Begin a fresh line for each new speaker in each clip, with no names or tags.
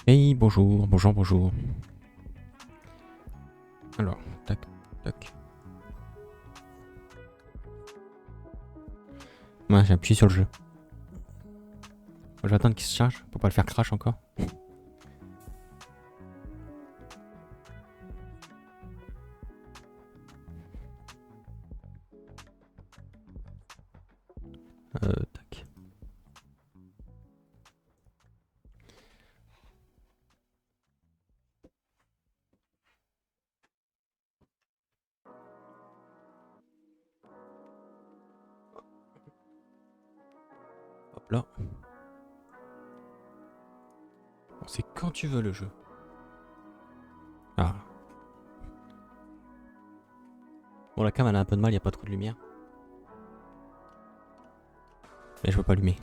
Hey, bonjour, bonjour, bonjour. Alors, tac, tac. Ouais, j'ai appuyé sur le jeu. Je vais attendre qu'il se charge pour pas le faire crash encore. Tac. Hop là. Bon, c'est quand tu veux le jeu. Ah. Bon, la cam elle a un peu de mal, il n'y a pas trop de lumière. Mais je veux pas allumer.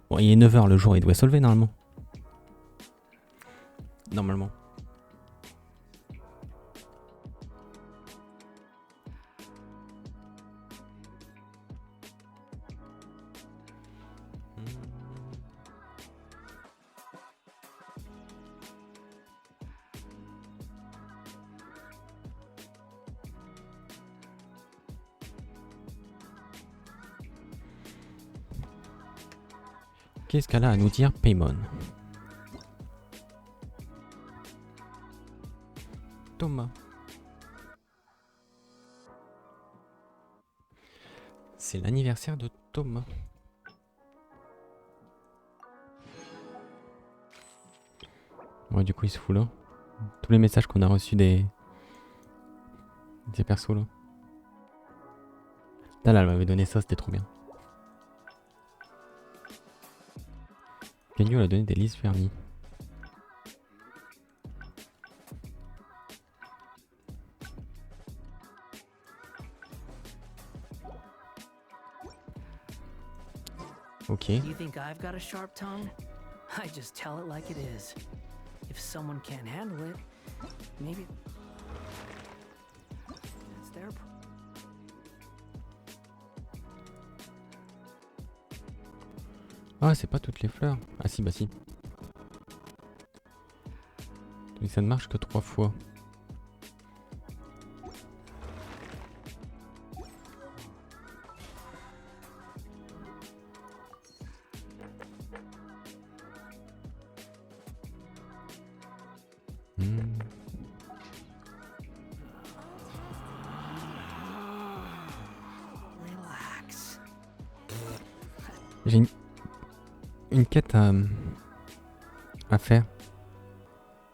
Bon, il est 9 h le jour, il doit se lever normalement. Normalement. Qu'est-ce qu'elle a à nous dire, Paymon? Thomas. C'est l'anniversaire de Thomas. Ouais, du coup, il se fout là. Tous les messages qu'on a reçus des persos là. Là, elle m'avait donné ça, c'était trop bien. Kenyo, elle a donné des listes fermies. Ok.
You think I've got a sharp tongue? I just tell it like it is. If someone can't handle it, maybe that's their problem.
Ah, c'est pas toutes les fleurs. Ah si, bah si. Mais ça ne marche que 3 fois.
Relax.
J'ai une quête à faire.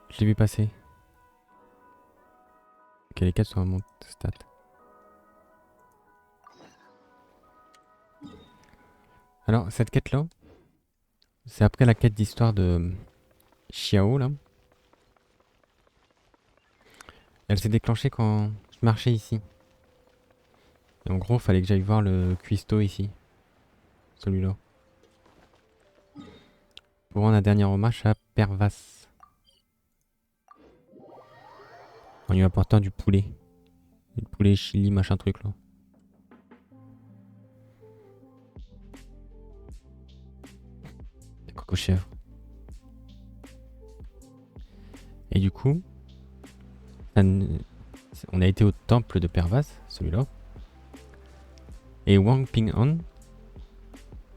Je l'ai vu passer. Que les quêtes sont à mon stat. Alors, cette quête-là, c'est après la quête d'histoire de Xiao, là. Elle s'est déclenchée quand je marchais ici. Et en gros, fallait que j'aille voir le cuistot ici. Celui-là. Pour rendre un dernier hommage à Pervas. En lui apportant du poulet. Du poulet chili, machin truc, là. Des coco chèvres. Et du coup, on a été au temple de Pervas, celui-là. Et Wang Ping-an,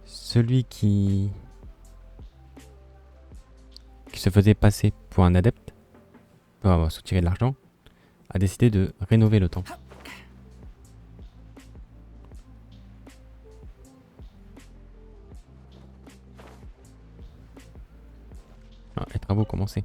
celui qui se faisait passer pour un adepte, pour avoir soutiré de l'argent, a décidé de rénover le temple. Ah, les travaux commencés.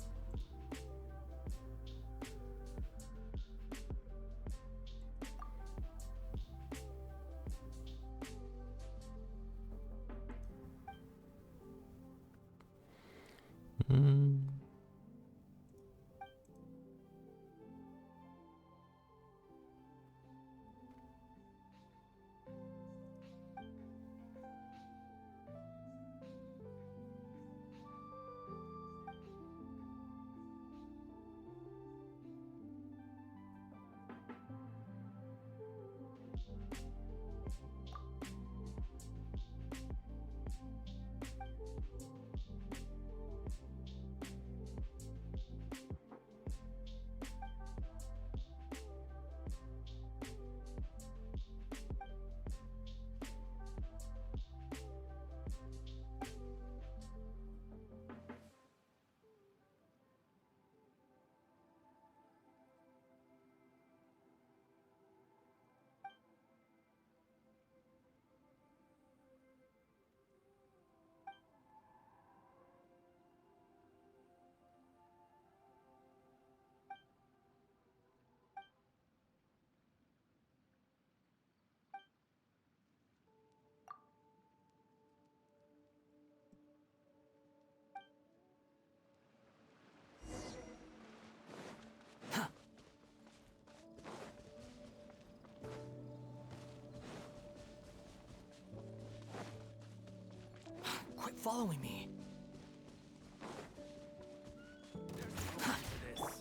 following me.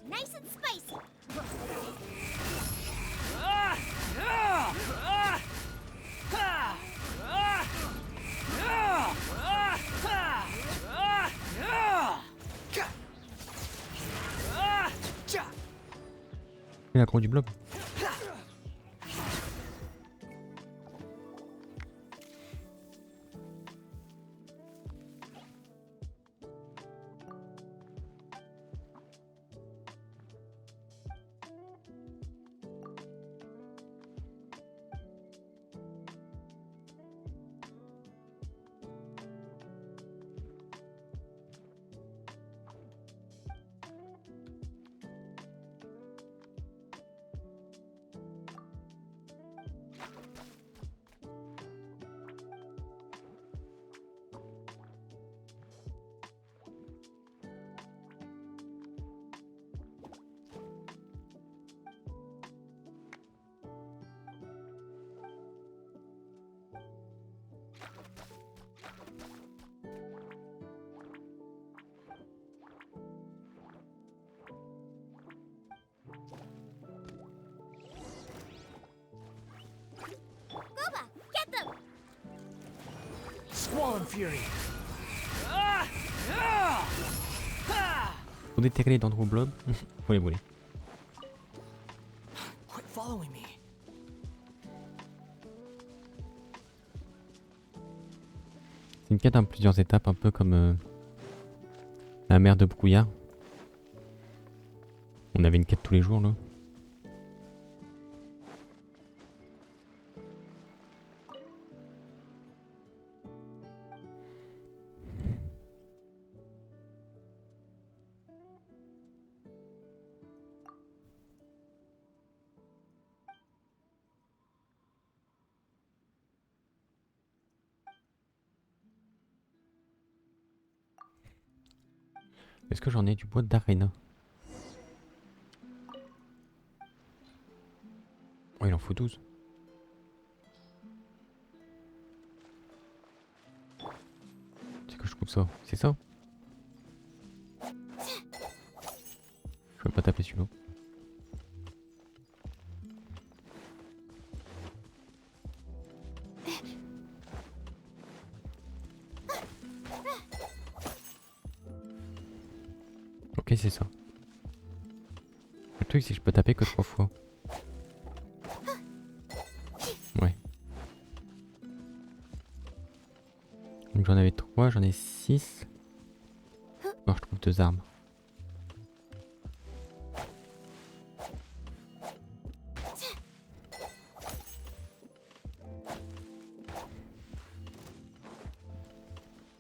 Nice and spicy.
Et l'accro du blob.
Gooba, get them!
Squall and fury.
Pour déterrer les dendros blobs, faut les brûler.
Quit following me.
C'est une quête en plusieurs étapes, un peu comme la mer de brouillard. On avait une quête tous les jours là. Est-ce que j'en ai du bois d'arena? Oh, il en faut 12. C'est que je coupe ça. C'est ça? Je peux pas taper celui-là. Ok, c'est ça. Le truc, c'est que je peux taper que 3 fois. Ouais. Donc j'en avais 3, j'en ai 6. Bon, je trouve 2 armes.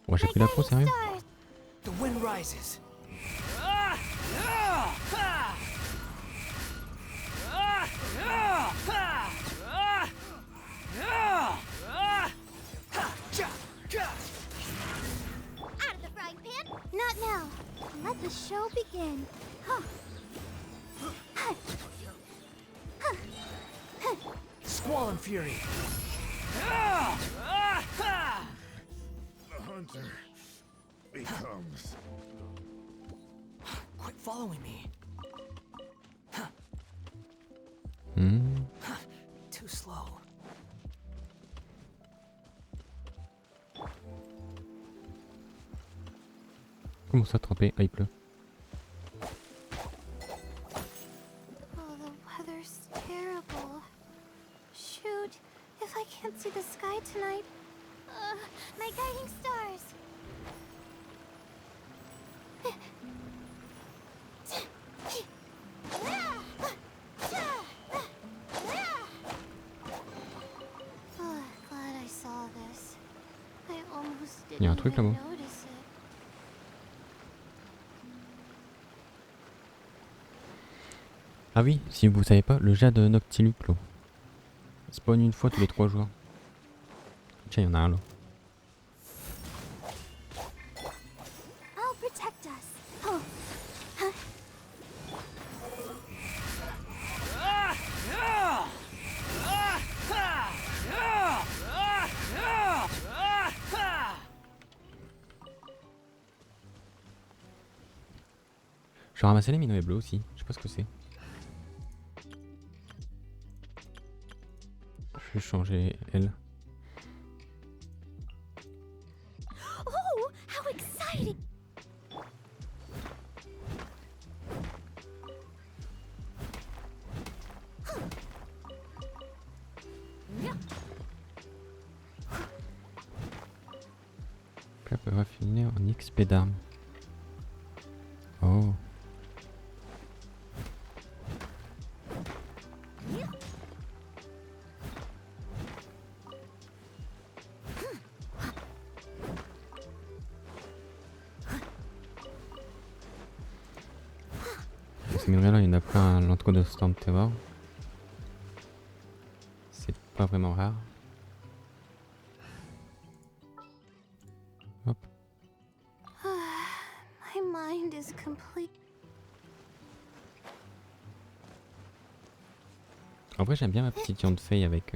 Bon, j'ai pris la pro, sérieux?
The wind rises.
Out of the frying pan? Not now. Let the show begin. Huh.
Squall and fury.
The hunter becomes.
Quit following me.
Hmm.
Too slow.
Comment ça tremper? Ah, il pleut.
Oh, the weather's terrible. Shoot, if I can't see the sky tonight. My guiding stars. Oh, glad I saw this. I almost
Il y a un
didn't
truc
even
là-bas.
notice it.
Ah oui, si vous savez pas, le jade noctiluclo spawn une fois tous les 3 jours. Tiens, il y en a un là.
I'll protect us. Oh. Huh?
Je vais ramasser les minerais bleus aussi. Je sais pas ce que c'est. Je vais changer elle.
Oh, how exciting!
Puis on peut raffiner en XP d'armes. Oh. Ces minerais là, il y en a plein à l'entrée de Storm Terror. C'est pas vraiment rare. Hop.
My mind is complete.
En vrai, j'aime bien ma petite viande feuille avec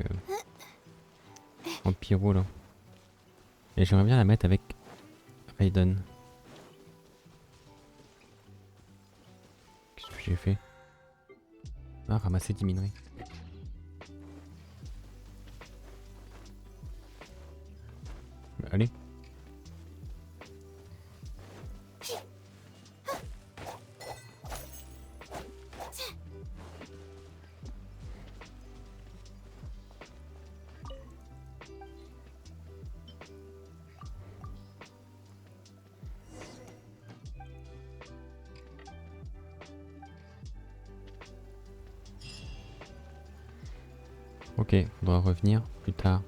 en pyro là. Et j'aimerais bien la mettre avec Raiden. Qu'est-ce que j'ai fait? Ah, ramasser 10 minerais. Bah, allez. Ok, faudra revenir plus tard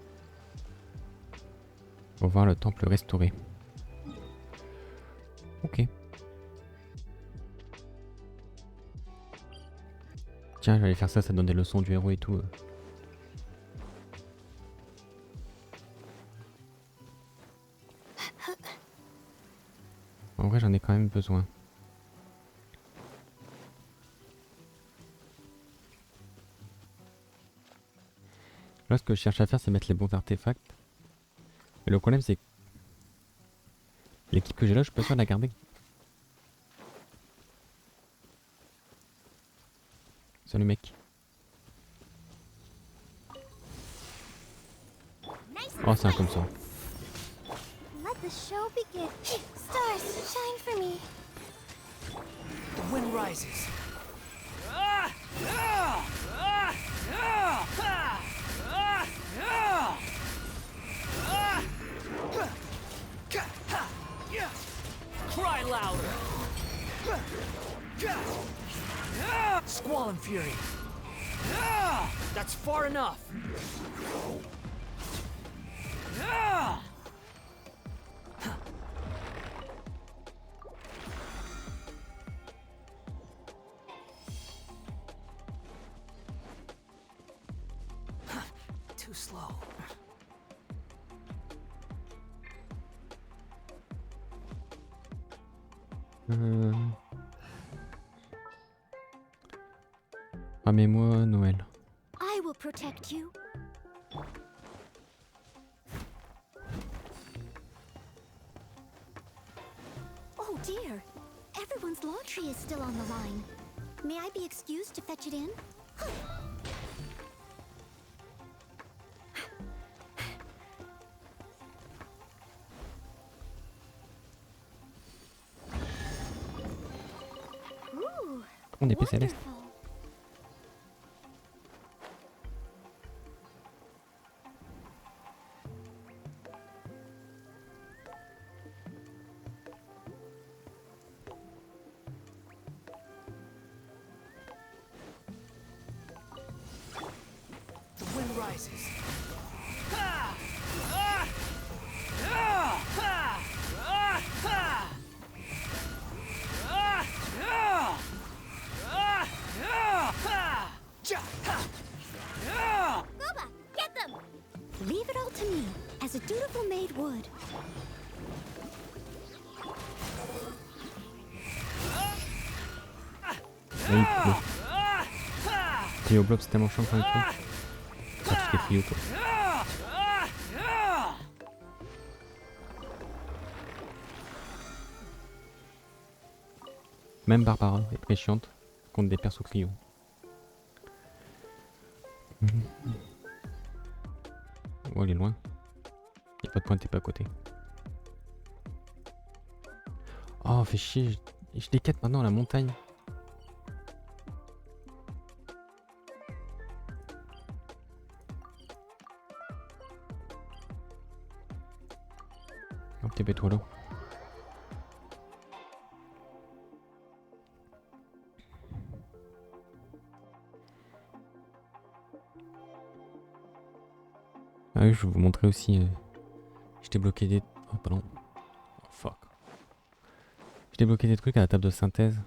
pour voir le temple restauré. Ok. Tiens, je vais aller faire ça, ça donne des leçons du héros et tout. En vrai, j'en ai quand même besoin. Là, ce que je cherche à faire, c'est mettre les bons artefacts. Et le problème, c'est que l'équipe que j'ai là, je suis pas sûr de la garder. Salut mec. Oh, c'est un comme ça.
Let the show begin. Stars, shine for me.
The wind rises. Cry louder. Squall and fury. That's far enough. Too slow.
Ramez-moi Noël.
I will protect you. Oh dear. Everyone's laundry is still on the line. May I be excused to fetch it in? Ooh,
On épée céleste.
wonderful.
The wind rises.
Goba, get them! Leave it all to me, as a dutiful maid would.
Oui, bon. Trio Blob, c'est tellement chiant quand il pleut. Ah, tout ce qui est trio quoi. Même Barbara est très chiante contre des persos crayons. Oh, il est loin. Y'a pas de point, t'es pas à côté. Oh, fait chier. Je les quête maintenant à la montagne. Oh, t'es bête, l'eau. Ah oui, je vais vous montrer aussi. Je t'ai bloqué des... Oh, pardon. Oh, fuck. Je t'ai bloqué des trucs à la table de synthèse.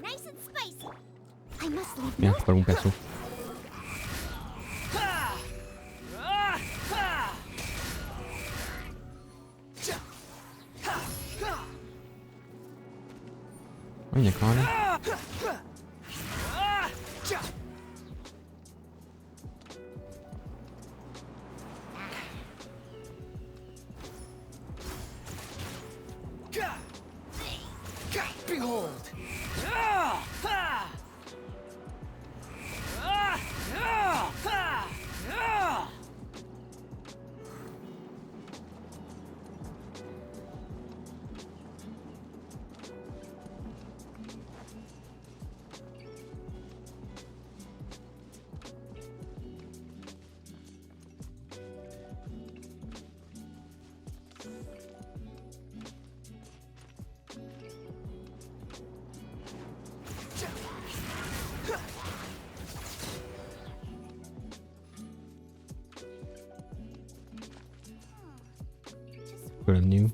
Nice and spicy. I must leave.
Merde, c'est pas le bon perso. Oh, il y a quand même.
Behold!
Voilà, new.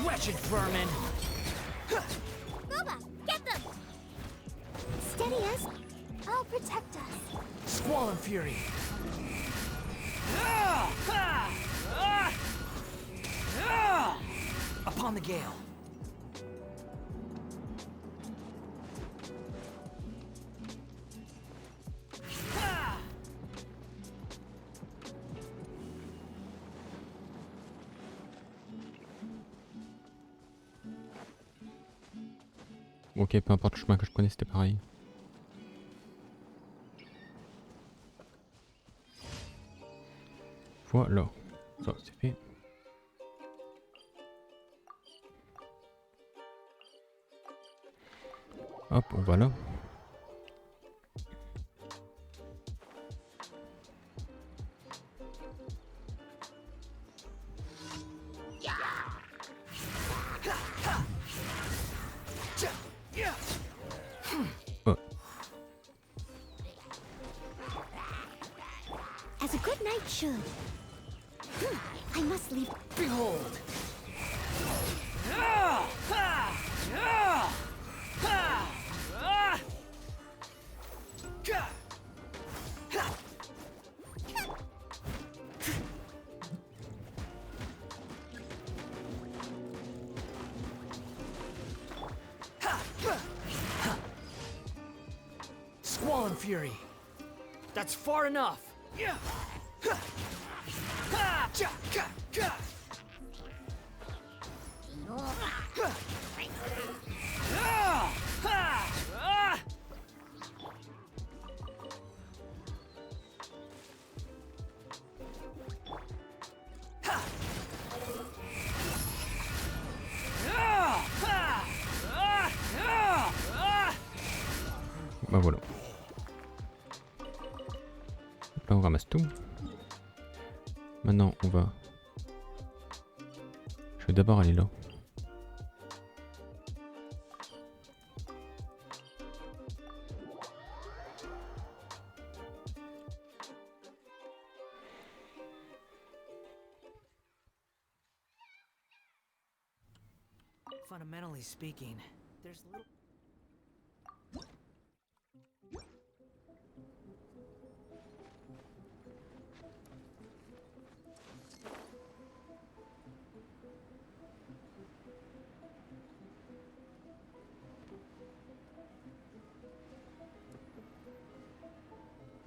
Wretched vermin!
Boba, get them! Steady us. I'll protect us.
Squall and fury! Upon the gale!
Ok, peu importe le chemin que je prenais, c'était pareil. Voilà. Ça, c'est fait. Hop, on va là. Oh.
As a good knight should. I must leave.
Behold! Squall and fury! That's far enough!
Bah voilà. Hop ramasse tout. Maintenant, on va... Je vais d'abord aller là.
Fundamentally speaking, there's little.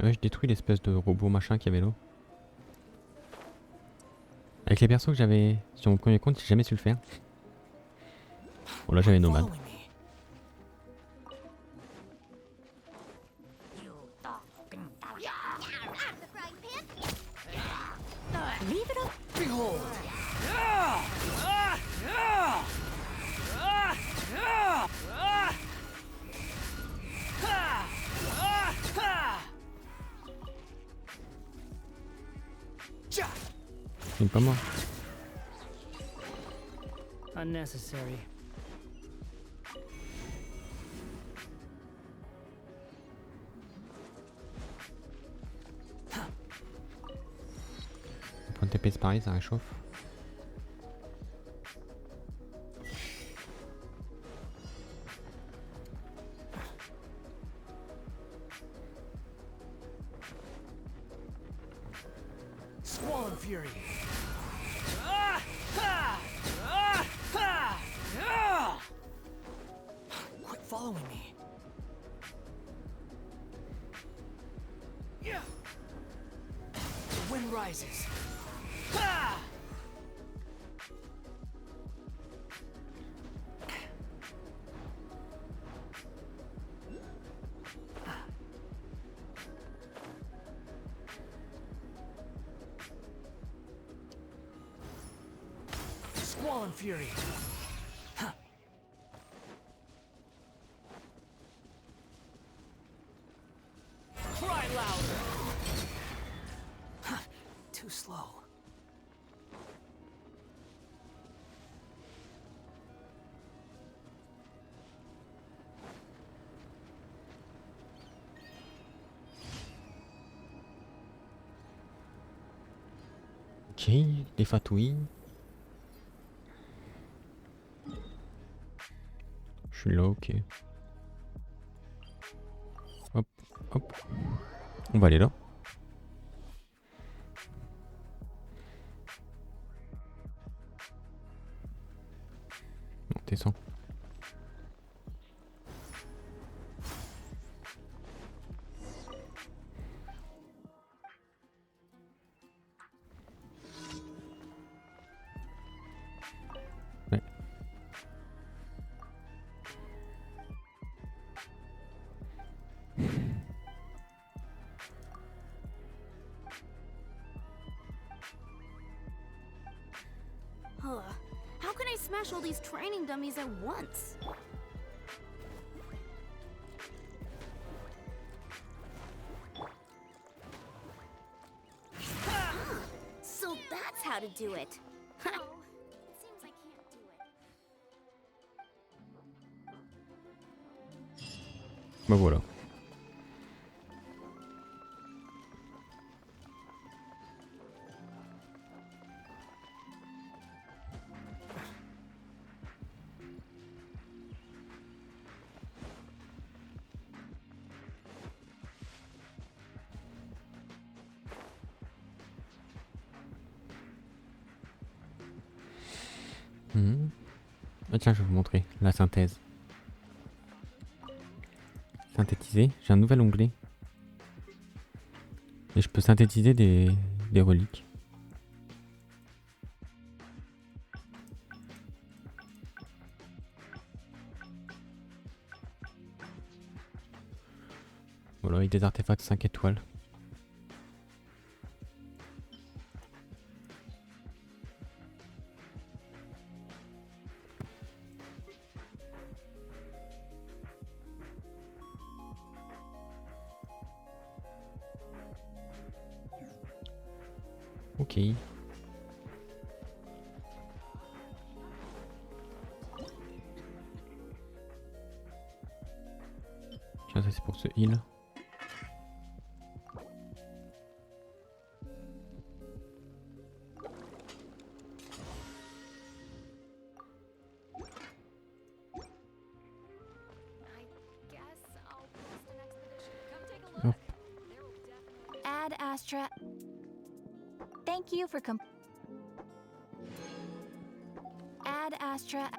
Ouais, je détruis l'espèce de robot machin qu'il y avait là. Avec les persos que j'avais sur mon premier compte, j'ai jamais su le faire. Bon là j'avais nomade.
Following me.
The frying pan?
Leave it up. Behold.
C'est pas moi.
Unnecessary.
Point de TP c'est pareil, ça réchauffe.
Squall and fury. Quit following me. The wind rises. Squall and fury. Cry louder. Too slow.
Ok, des fatouilles. Je suis là, ok. Hop, hop. On va aller là. Non, descends. Ouais.
Ugh. How can I smash all these training dummies at once? So that's how to do it. No, it seems I can't do it.
Bah voilà. Ah tiens, je vais vous montrer la synthèse. Synthétiser, j'ai un nouvel onglet. Et je peux synthétiser des reliques. Voilà, avec des artefacts 5 étoiles. Ok. Tiens, ça c'est pour ce heal. Oh.
Add Astra. Thank you for Add Astra.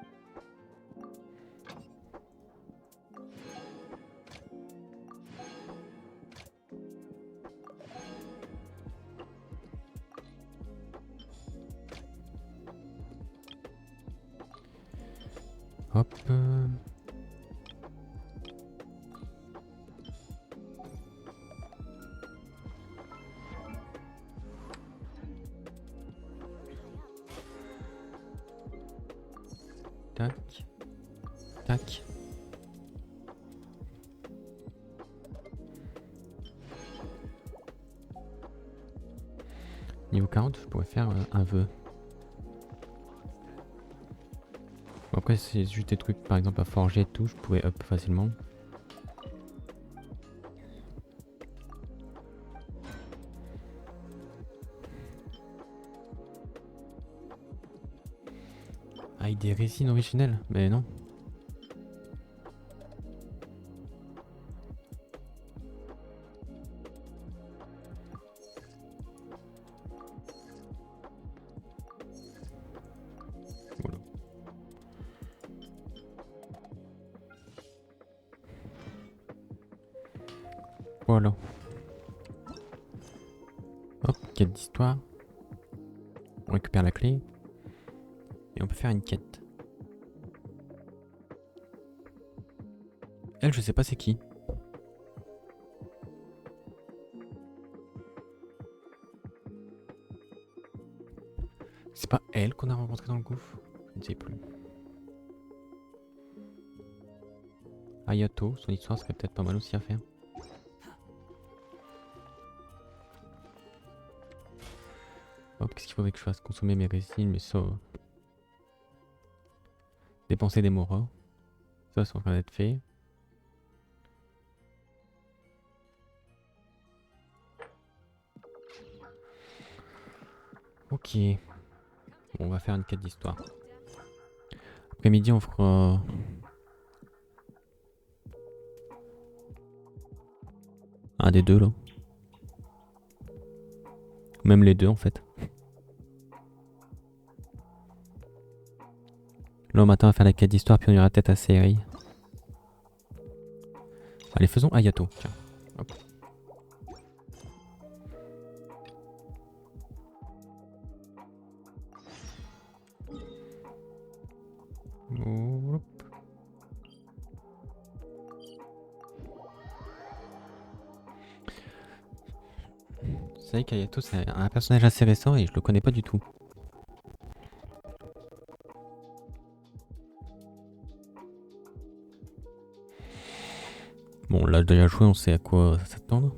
Hop. Tac. Tac. Niveau 40, je pourrais faire un vœu. Bon, après, c'est juste des trucs, par exemple, à forger et tout, je pourrais up facilement. Avec des résines originelles, mais non. Voilà. Voilà. Hop, quête d'histoire. On récupère la clé. Et on peut faire une quête. Elle, je sais pas c'est qui. C'est pas elle qu'on a rencontrée dans le gouffre? Je ne sais plus. Ayato, son histoire serait peut-être pas mal aussi à faire. Hop, qu'est-ce qu'il faudrait que je fasse? Consommer mes résines, mais ça... Dépenser des moras. Ça, c'est en train d'être fait. Ok. Bon, on va faire une quête d'histoire. Après-midi, on fera... un des deux, là. Même les deux, en fait. Là, au matin, on va faire la quête d'histoire, puis on ira peut-être à Seirai. Allez, faisons Ayato. Tiens. Hop. Hop. C'est vrai qu'Ayato, c'est un personnage assez récent et je le connais pas du tout. Bon, là, déjà joué, on sait à quoi s'attendre.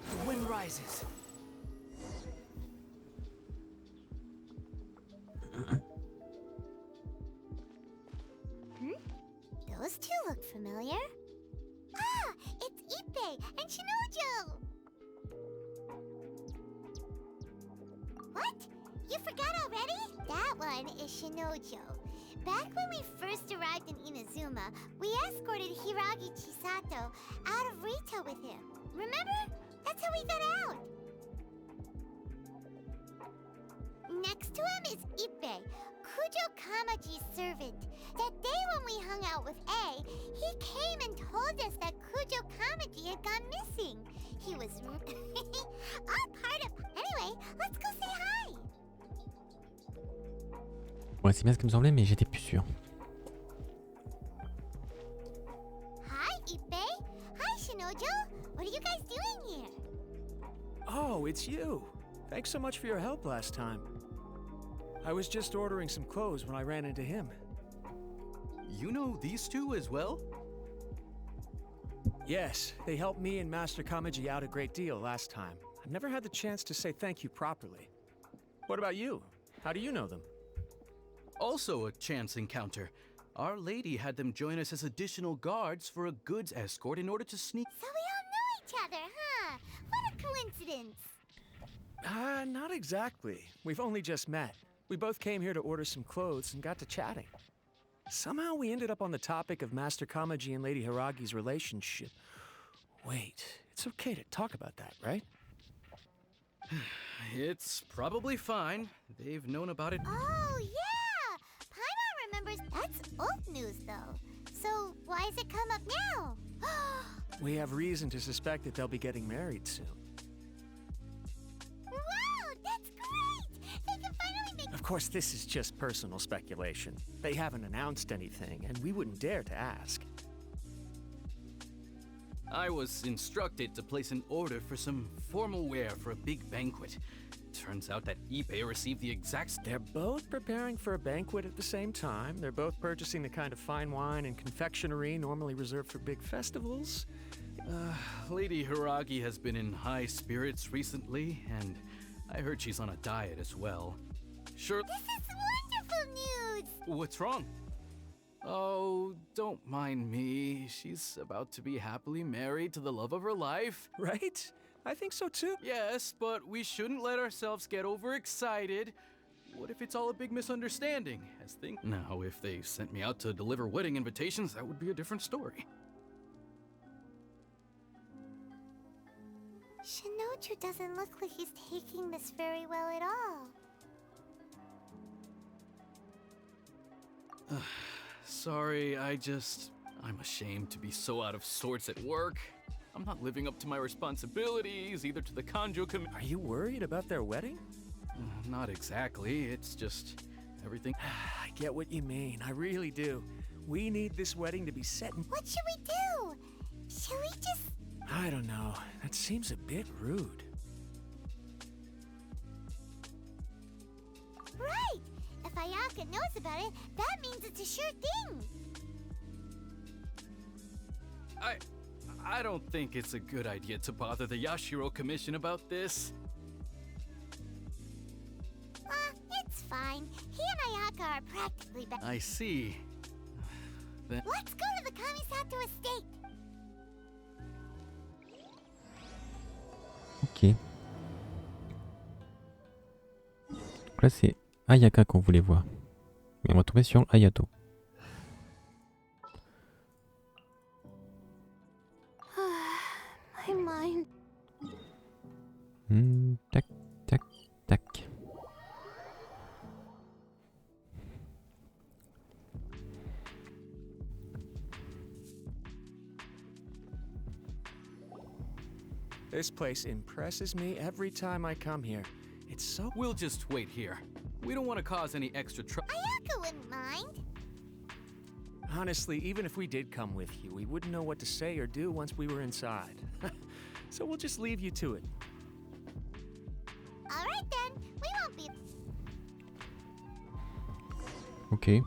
The wind rises.
Those two look familiar. Ah, it's Ippei and Shinojo! What? You forgot already? That one is Shinojo. Back when we first arrived in Inazuma, we escorted Hiragi Chisato out of Rito with him. Remember? That's how we got out. Next to him is Ippei, Kujo Kamaji's servant. That day when we hung out with A, he came and told us that Kujo Kamaji had gone missing. He was all part of... Anyway, let's go say hi.
Ouais, c'est bien ce qui me semblait, mais j'étais plus sûr.
Hi, Ippei. Hi, Shinojo. What are you guys doing here?
Oh, it's you. Thanks so much for your help last time. I was just ordering some clothes when I ran into him.
You know these two as well?
Yes, they helped me and Master Kamaji out a great deal last time. I've never had the chance to say thank you properly. What about you? How do you know them?
Also a chance encounter. Our lady had them join us as additional guards for a goods escort in order to sneak.
So we all know each other, huh? What a coincidence.
Not exactly. We've only just met. We both came here to order some clothes and got to chatting. Somehow we ended up on the topic of Master Kamaji and Lady Hiragi's relationship. Wait, it's okay to talk about that, right?
It's probably fine. They've known about it.
Oh, yeah! Paimon remembers. That's old news, though. So why has it come up now?
We have reason to suspect that they'll be getting married soon.
Wow, that's great! They can finally make...
Of course, this is just personal speculation. They haven't announced anything, and we wouldn't dare to ask.
I was instructed to place an order for some formal wear for a big banquet. Turns out that Ippei received the exact...
They're both preparing for a banquet at the same time. They're both purchasing the kind of fine wine and confectionery normally reserved for big festivals.
Lady Hiragi has been in high spirits recently, and I heard she's on a diet as well. Sure.
This is wonderful news!
What's wrong? Oh, don't mind me. She's about to be happily married to the love of her life.
Right? I think so too.
Yes, but we shouldn't let ourselves get overexcited. What if it's all a big misunderstanding? Now, if they sent me out to deliver wedding invitations, that would be a different story.
Shinoju doesn't look like he's taking this very well at all.
Sorry, I'm ashamed to be so out of sorts at work. I'm not living up to my responsibilities, either to the Kanjo committee.
Are you worried about their wedding?
Not exactly, it's just everything.
I get what you mean, I really do. We need this wedding to be set in...
What should we do? Should we just...
I don't know, that seems a bit rude.
Right! If Ayaka knows about it, that means it's a sure thing!
I don't think it's a good idea to bother the Yashiro Commission about this.
It's fine. He and Ayaka are practically back.
I see. Then
Let's go to the Kamisato estate!
Ok. Donc là, c'est Ayaka qu'on voulait voir. Mais on va tomber sur Ayato.
My mind.
Tac, tac, tac.
This place impresses me every time I come here. It's so...
we'll just wait here. We don't want to cause any extra trouble.
Ayaka wouldn't mind.
Honestly, even if we did come with you, we wouldn't know what to say or do once we were inside. So we'll just leave you to it.
Alright then, we won't be...
Ok.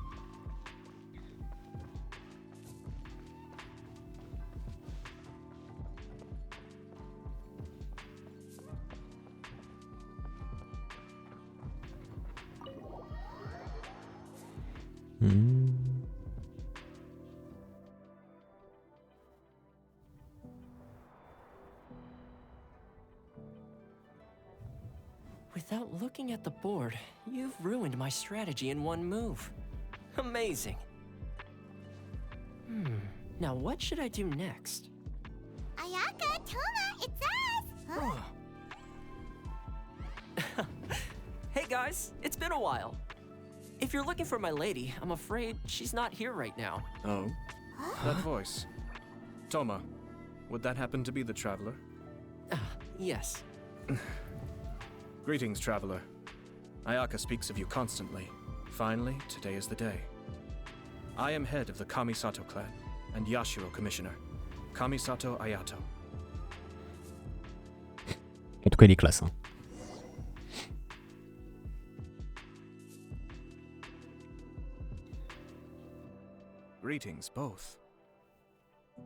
Without looking at the board, you've ruined my strategy in one move. Amazing. Now what should I do next?
Ayaka, Toma, it's us! Huh?
Hey guys, it's been a while. If you're looking for my lady, I'm afraid she's not here right now.
Oh? That voice. Toma, would that happen to be the traveler?
Yes.
Greetings, traveler. Ayaka speaks of you constantly. Finally, today is the day. I am head of the Kamisato clan and Yashiro commissioner, Kamisoto Ayato.
En tout cas, il est classe. Hein.
Greetings, both.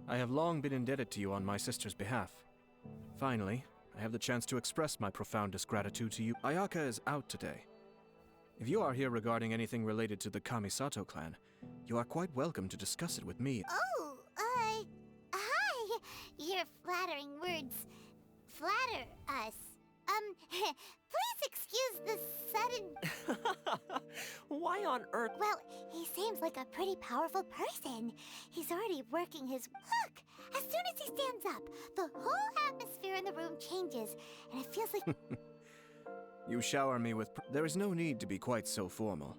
I have long been indebted to you on my sister's behalf. Finally, I have the chance to express my profoundest gratitude to you. Ayaka is out today. If you are here regarding anything related to the Kamisoto clan, you are quite welcome to discuss it with me.
Oh, hi. Your flattering words flatter us. Please excuse the sudden...
Why on earth?
Well, he seems like a pretty powerful person. He's already working his... Look! As soon as he stands up, the whole atmosphere in the room changes, and it feels like...
You shower me with... There is no need to be quite so formal.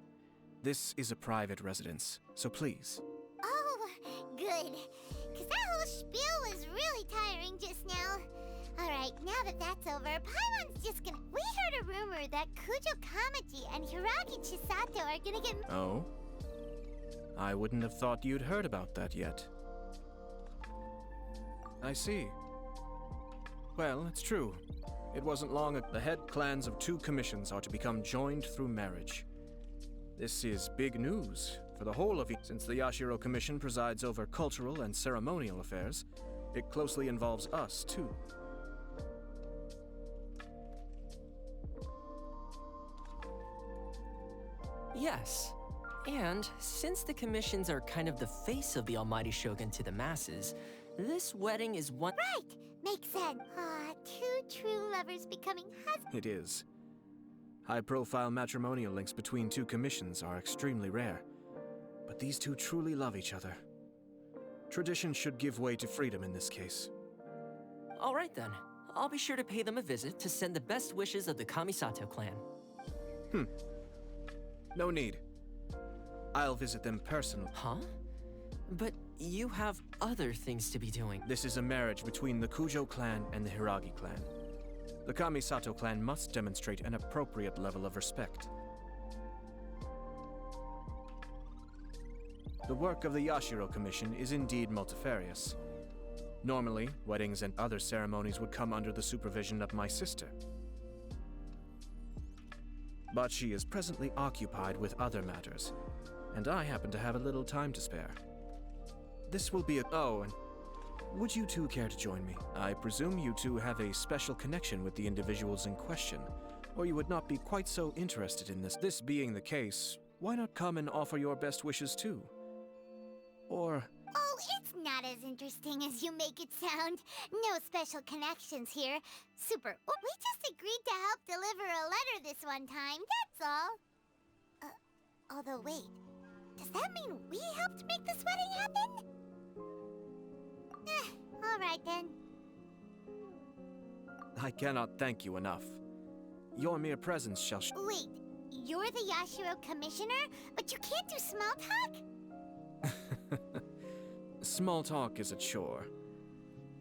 This is a private residence, so please.
Oh, good. Because that whole spiel was really tiring just now. Alright, now that that's over, Paimon's just gonna... We heard a rumor that Kujo Kamaji and Hiragi Chisato are gonna get...
Oh? I wouldn't have thought you'd heard about that yet. I see. Well, it's true. It wasn't long ago. The head clans of 2 commissions are to become joined through marriage. This is big news for the whole of it. Since the Yashiro Commission presides over cultural and ceremonial affairs, it closely involves us, too.
Yes. And since the commissions are kind of the face of the almighty shogun to the masses, this wedding is one...
Right! Makes sense. Ah, 2 true lovers becoming husbands.
It is. High-profile matrimonial links between 2 commissions are extremely rare. But these 2 truly love each other. Tradition should give way to freedom in this case.
All right then. I'll be sure to pay them a visit to send the best wishes of the Kamisato clan.
No need. I'll visit them personally.
Huh? But you have other things to be doing.
This is a marriage between the Kujo clan and the Hiragi clan. The Kamisato clan must demonstrate an appropriate level of respect. The work of the Yashiro Commission is indeed multifarious. Normally, weddings and other ceremonies would come under the supervision of my sister. But she is presently occupied with other matters, and I happen to have a little time to spare. This will be a... Oh, and would you 2 care to join me? I presume you 2 have a special connection with the individuals in question, or you would not be quite so interested in this. This being the case, why not come and offer your best wishes too? Or...
Oh, it's not as interesting as you make it sound. No special connections here. Super. Oh, we just agreed to help deliver a letter this one time, that's all. Although wait, does that mean we helped make this wedding happen? Alright then.
I cannot thank you enough. Your mere presence shall
Wait, you're the Yashiro Commissioner, but you can't do small talk?
Small talk is a chore.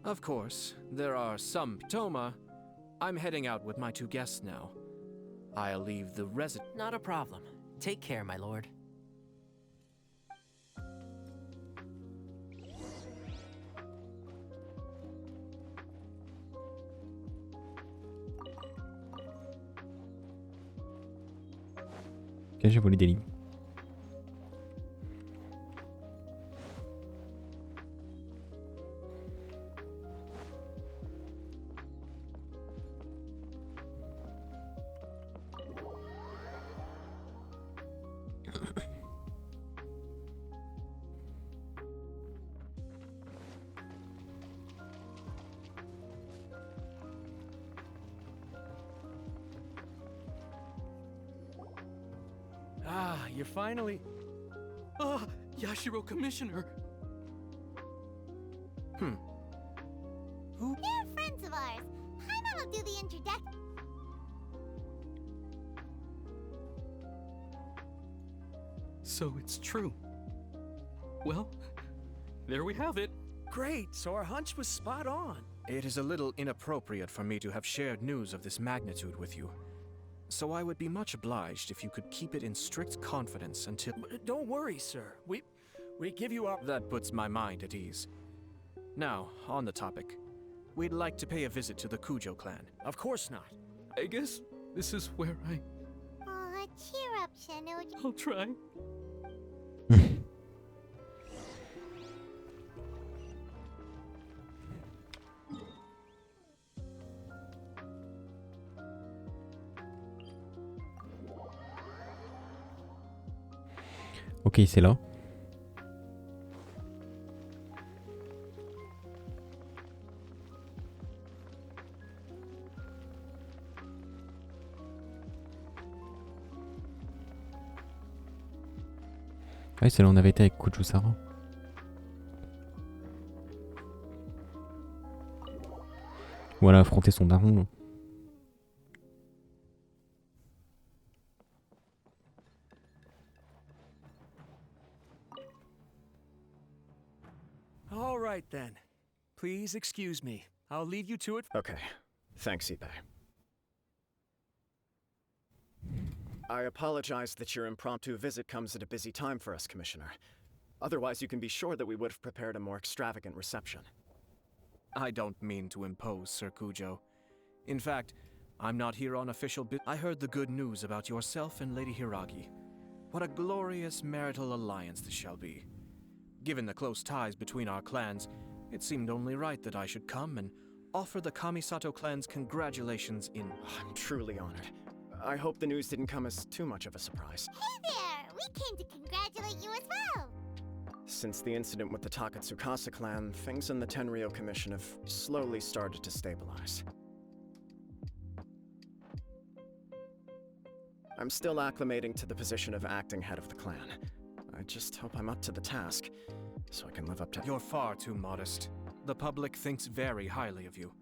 Of course, there are some... Toma, I'm heading out with my 2 guests now. I'll leave the resident...
Not a problem. Take care, my lord.
Ok, j'ai volé des lignes.
Ah, you're finally...
Ah, Yashiro Commissioner!
Who?
They're friends of ours. Paimon will do the introduction.
So it's true. Well, there we have it.
Great, so our hunch was spot on. It is a little inappropriate for me to have shared news of this magnitude with you. So I would be much obliged if you could keep it in strict confidence until...
Don't worry, sir. We give you our...
That puts my mind at ease. Now, on the topic. We'd like to pay a visit to the Kujo clan.
Of course not.
I guess this is where
Aw, cheer up, Shenoji.
I'll try.
Ok, c'est là. Ouais, c'est là où on avait été avec Kuju-Sara. Voilà, affronter son daron.
All right then. Please excuse me. I'll leave you to it.
Okay. Thanks, Ippei. I apologize that your impromptu visit comes at a busy time for us, Commissioner. Otherwise, you can be sure that we would have prepared a more extravagant reception.
I don't mean to impose, Sir Kujo. In fact, I'm not here on official business. I heard the good news about yourself and Lady Hiragi. What a glorious marital alliance this shall be. Given the close ties between our clans, it seemed only right that I should come and offer the Kamisoto clan's congratulations in...
I'm truly honored. I hope the news didn't come as too much of a surprise.
Hey there! We came to congratulate you as well!
Since the incident with the Takatsukasa clan, things in the Tenryou Commission have slowly started to stabilize. I'm still acclimating to the position of acting head of the clan. I just hope I'm up to the task, so I can live up to...
You're far too modest. The public thinks very highly of you.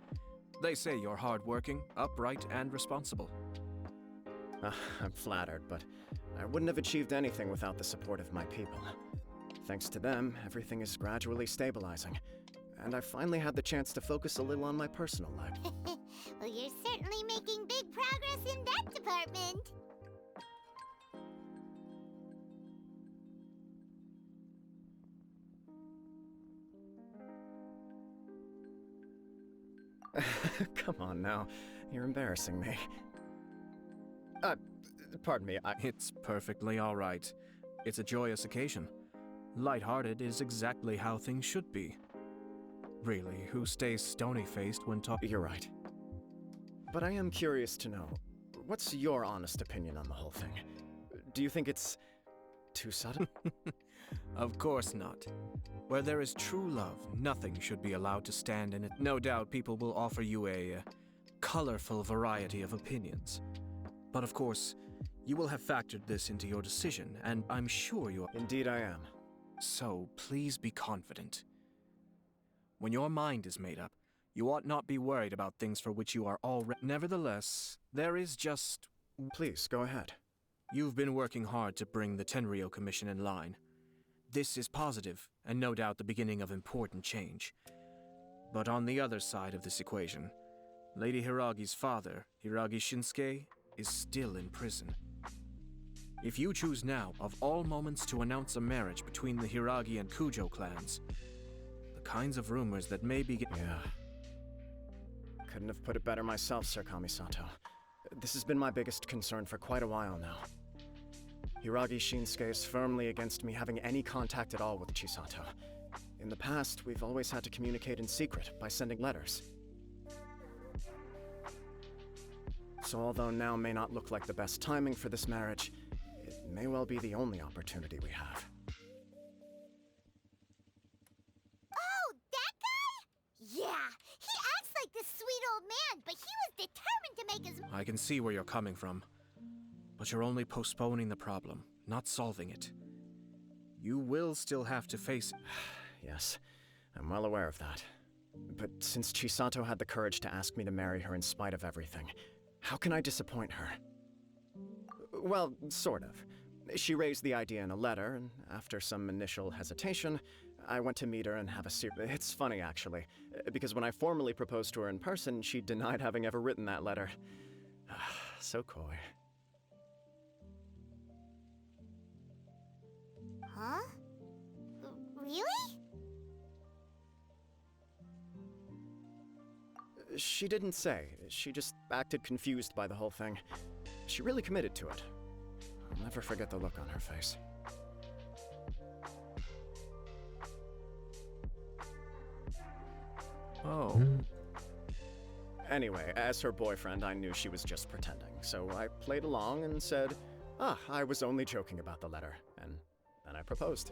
They say you're hardworking, upright, and responsible.
I'm flattered, but I wouldn't have achieved anything without the support of my people. Thanks to them, everything is gradually stabilizing, and I finally had the chance to focus a little on my personal life.
Well, you're certainly making big progress in that department.
Come on now, you're embarrassing me. Pardon me,
It's perfectly all right. It's a joyous occasion. Lighthearted is exactly how things should be. Really, who stays stony-faced when talking?
You're right. But I am curious to know, what's your honest opinion on the whole thing? Do you think it's too sudden?
Of course not. Where there is true love, nothing should be allowed to stand in it. No doubt people will offer you a colorful variety of opinions. But of course, you will have factored this into your decision, and I'm sure you are.
Indeed I am.
So please be confident. When your mind is made up, you ought not be worried about things for which you are already... Nevertheless, there is just...
Please, go ahead.
You've been working hard to bring the Tenryou Commission in line. This is positive, and no doubt the beginning of important change. But on the other side of this equation, Lady Hiragi's father, Hiragi Shinsuke, is still in prison. If you choose now, of all moments, to announce a marriage between the Hiragi and Kujo clans, the kinds of rumors that may be...
Yeah. Couldn't have put it better myself, Sir Kamisato. This has been my biggest concern for quite a while now. Hiragi Shinsuke is firmly against me having any contact at all with Chisato. In the past, we've always had to communicate in secret by sending letters. So although now may not look like the best timing for this marriage, it may well be the only opportunity we have.
Oh, that guy? Yeah, he acts like this sweet old man, but he was determined to make his...
I can see where you're coming from. But you're only postponing the problem, not solving it. You will still have to face it.
Yes, I'm well aware of that. But since Chisato had the courage to ask me to marry her in spite of everything, how can I disappoint her? Well, sort of. She raised the idea in a letter, and after some initial hesitation, I went to meet her and have a It's funny, actually, because when I formally proposed to her in person, she denied having ever written that letter. So coy.
Huh? Really?
She didn't say. She just acted confused by the whole thing. She really committed to it. I'll never forget the look on her face.
Oh.
Anyway, as her boyfriend, I knew she was just pretending, so I played along and said, I was only joking about the letter, and and I proposed.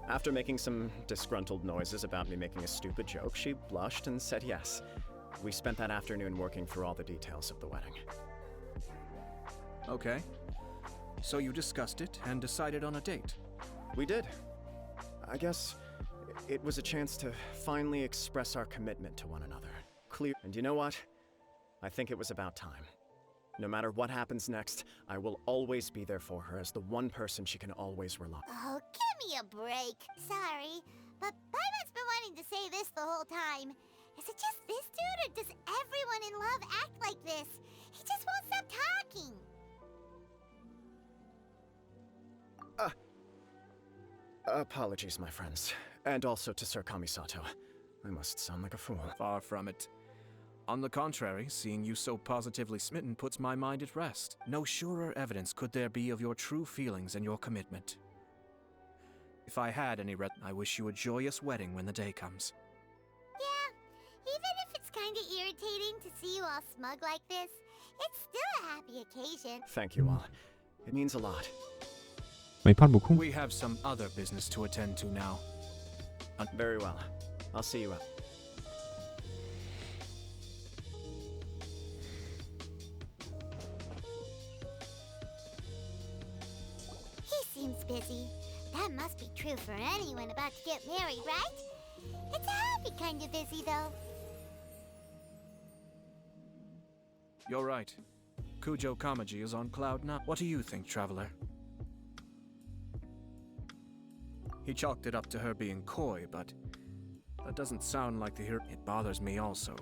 After making some disgruntled noises about me making a stupid joke, she blushed and said yes. We spent that afternoon working through all the details of the wedding.
Okay. So you discussed it and decided on a date?
We did. I guess it was a chance to finally express our commitment to one another. Clear. And you know what? I think it was about time. No matter what happens next, I will always be there for her as the one person she can always rely on.
Oh, give me a break. Sorry, but Paimon's been wanting to say this the whole time. Is it just this dude, or does everyone in love act like this? He just won't stop talking.
Apologies, my friends. And also to Sir Kamisoto. I must sound like a fool.
Far from it. On the contrary, seeing you so positively smitten puts my mind at rest. No surer evidence could there be of your true feelings and your commitment. If I had any I wish you a joyous wedding when the day comes.
Yeah, even if it's kinda irritating to see you all smug like this, it's still a happy occasion.
Thank you all. It means a lot.
Mais il parle beaucoup.
We have some other business to attend to now.
Very well. I'll see you out.
He seems busy. That must be true for anyone about to get married, right? It's a happy kind of busy, though.
You're right. Kujo Kamaji is on cloud nine. What do you think, traveler? He chalked it up to her being coy, but that doesn't sound like the hero. It bothers me also.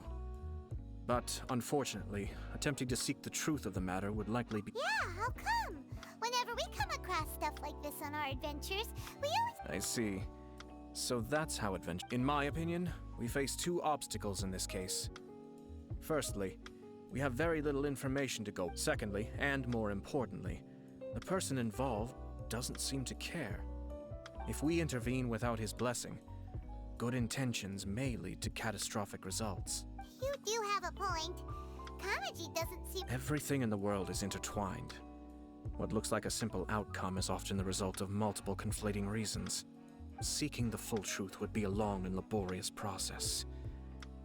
But unfortunately, attempting to seek the truth of the matter would likely be—
Yeah, how come? Whenever we come across stuff like this on our adventures, we always—
I see. So that's how adventure— In my opinion, we face two obstacles in this case. Firstly, we have very little information to go. Secondly, and more importantly, the person involved doesn't seem to care. If we intervene without his blessing, good intentions may lead to catastrophic results.
You do have a point. Kamaji doesn't seem—
Everything in the world is intertwined. What looks like a simple outcome is often the result of multiple conflating reasons. Seeking the full truth would be a long and laborious process.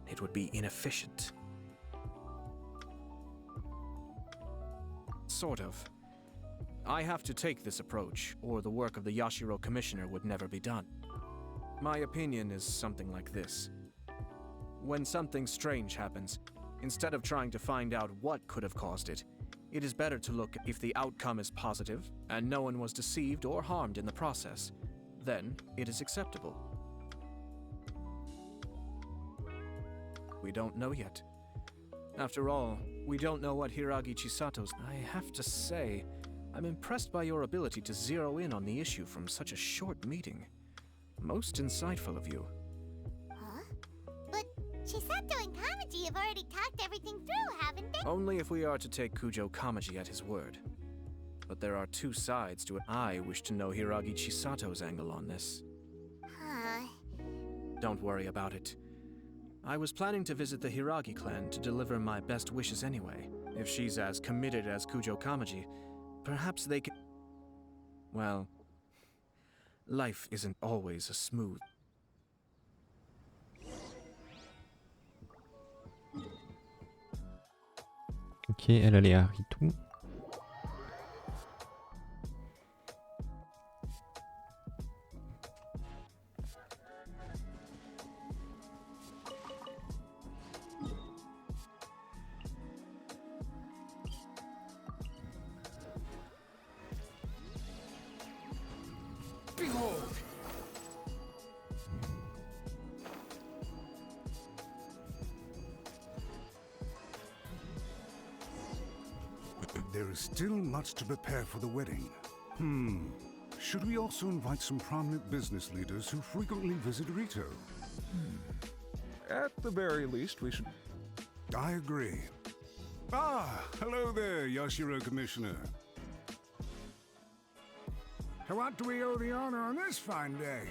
It would be inefficient. Sort of. I have to take this approach, or the work of the Yashiro Commissioner would never be done. My opinion is something like this. When something strange happens, instead of trying to find out what could have caused it, it is better to look if the outcome is positive, and no one was deceived or harmed in the process. Then it is acceptable. We don't know yet. After all, we don't know what Hiragi Chisato's— I have to say, I'm impressed by your ability to zero in on the issue from such a short meeting. Most insightful of you.
Huh? But Chisato and Kamaji have already talked everything through, haven't they?
Only if we are to take Kujo Kamaji at his word. But there are two sides to it. I wish to know Hiragi Chisato's angle on this.
Huh.
Don't worry about it. I was planning to visit the Hiragi clan to deliver my best wishes anyway. If she's as committed as Kujo Kamaji, perhaps they can— Well, life isn't always a smooth—
Ok, elle allait à Ritu.
Behold! There is still much to prepare for the wedding. Should we also invite some prominent business leaders who frequently visit Rito?
At the very least, we should...
I agree. Ah, hello there, Yashiro Commissioner. To what do we owe the honor on this fine day?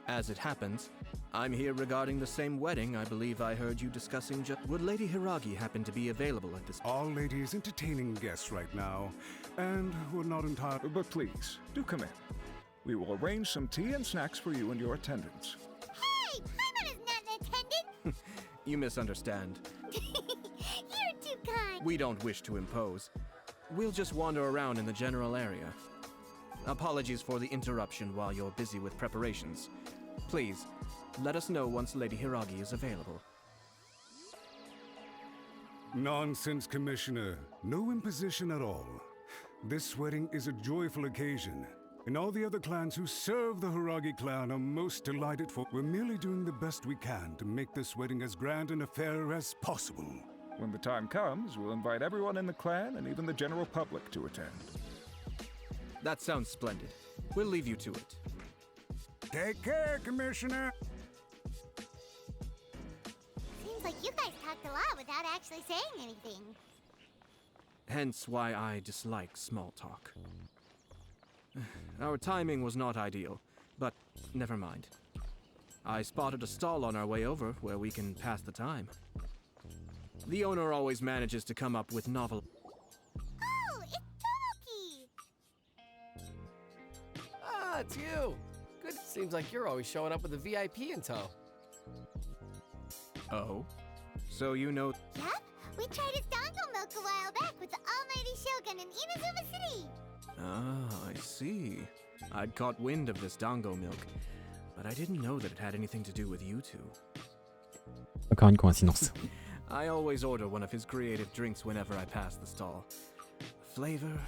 As it happens, I'm here regarding the same wedding I believe I heard you discussing Would Lady Hiragi happen to be available at this...
Our lady is entertaining guests right now, and we're not entirely...
But please, do come in. We will arrange some tea and snacks for you and your attendants.
Hey, Paimon is not an attendant.
You misunderstand.
You're too kind.
We don't wish to impose. We'll just wander around in the general area. Apologies for the interruption while you're busy with preparations. Please, let us know once Lady Hiragi is available.
Nonsense, Commissioner. No imposition at all. This wedding is a joyful occasion, and all the other clans who serve the Hiragi clan are most delighted for. We're merely doing the best we can to make this wedding as grand and a fair as possible.
When the time comes, we'll invite everyone in the clan and even the general public to attend.
That sounds splendid. We'll leave you to it.
Take care, Commissioner.
Seems like you guys talked a lot without actually saying anything.
Hence why I dislike small talk. Our timing was not ideal, but never mind. I spotted a stall on our way over where we can pass the time. The owner always manages to come up with novel...
Oh, it's Tomoki!
Ah, it's you! Good. Seems like you're always showing up with a VIP in tow.
Oh? So you know...
Yep, we tried his dango milk a while back with the almighty Shogun in Inazuma City.
Ah, I see. I'd caught wind of this dango milk, but I didn't know that it had anything to do with you two.
Encore une coïncidence.
I always order one of his creative drinks whenever I pass the stall. The flavor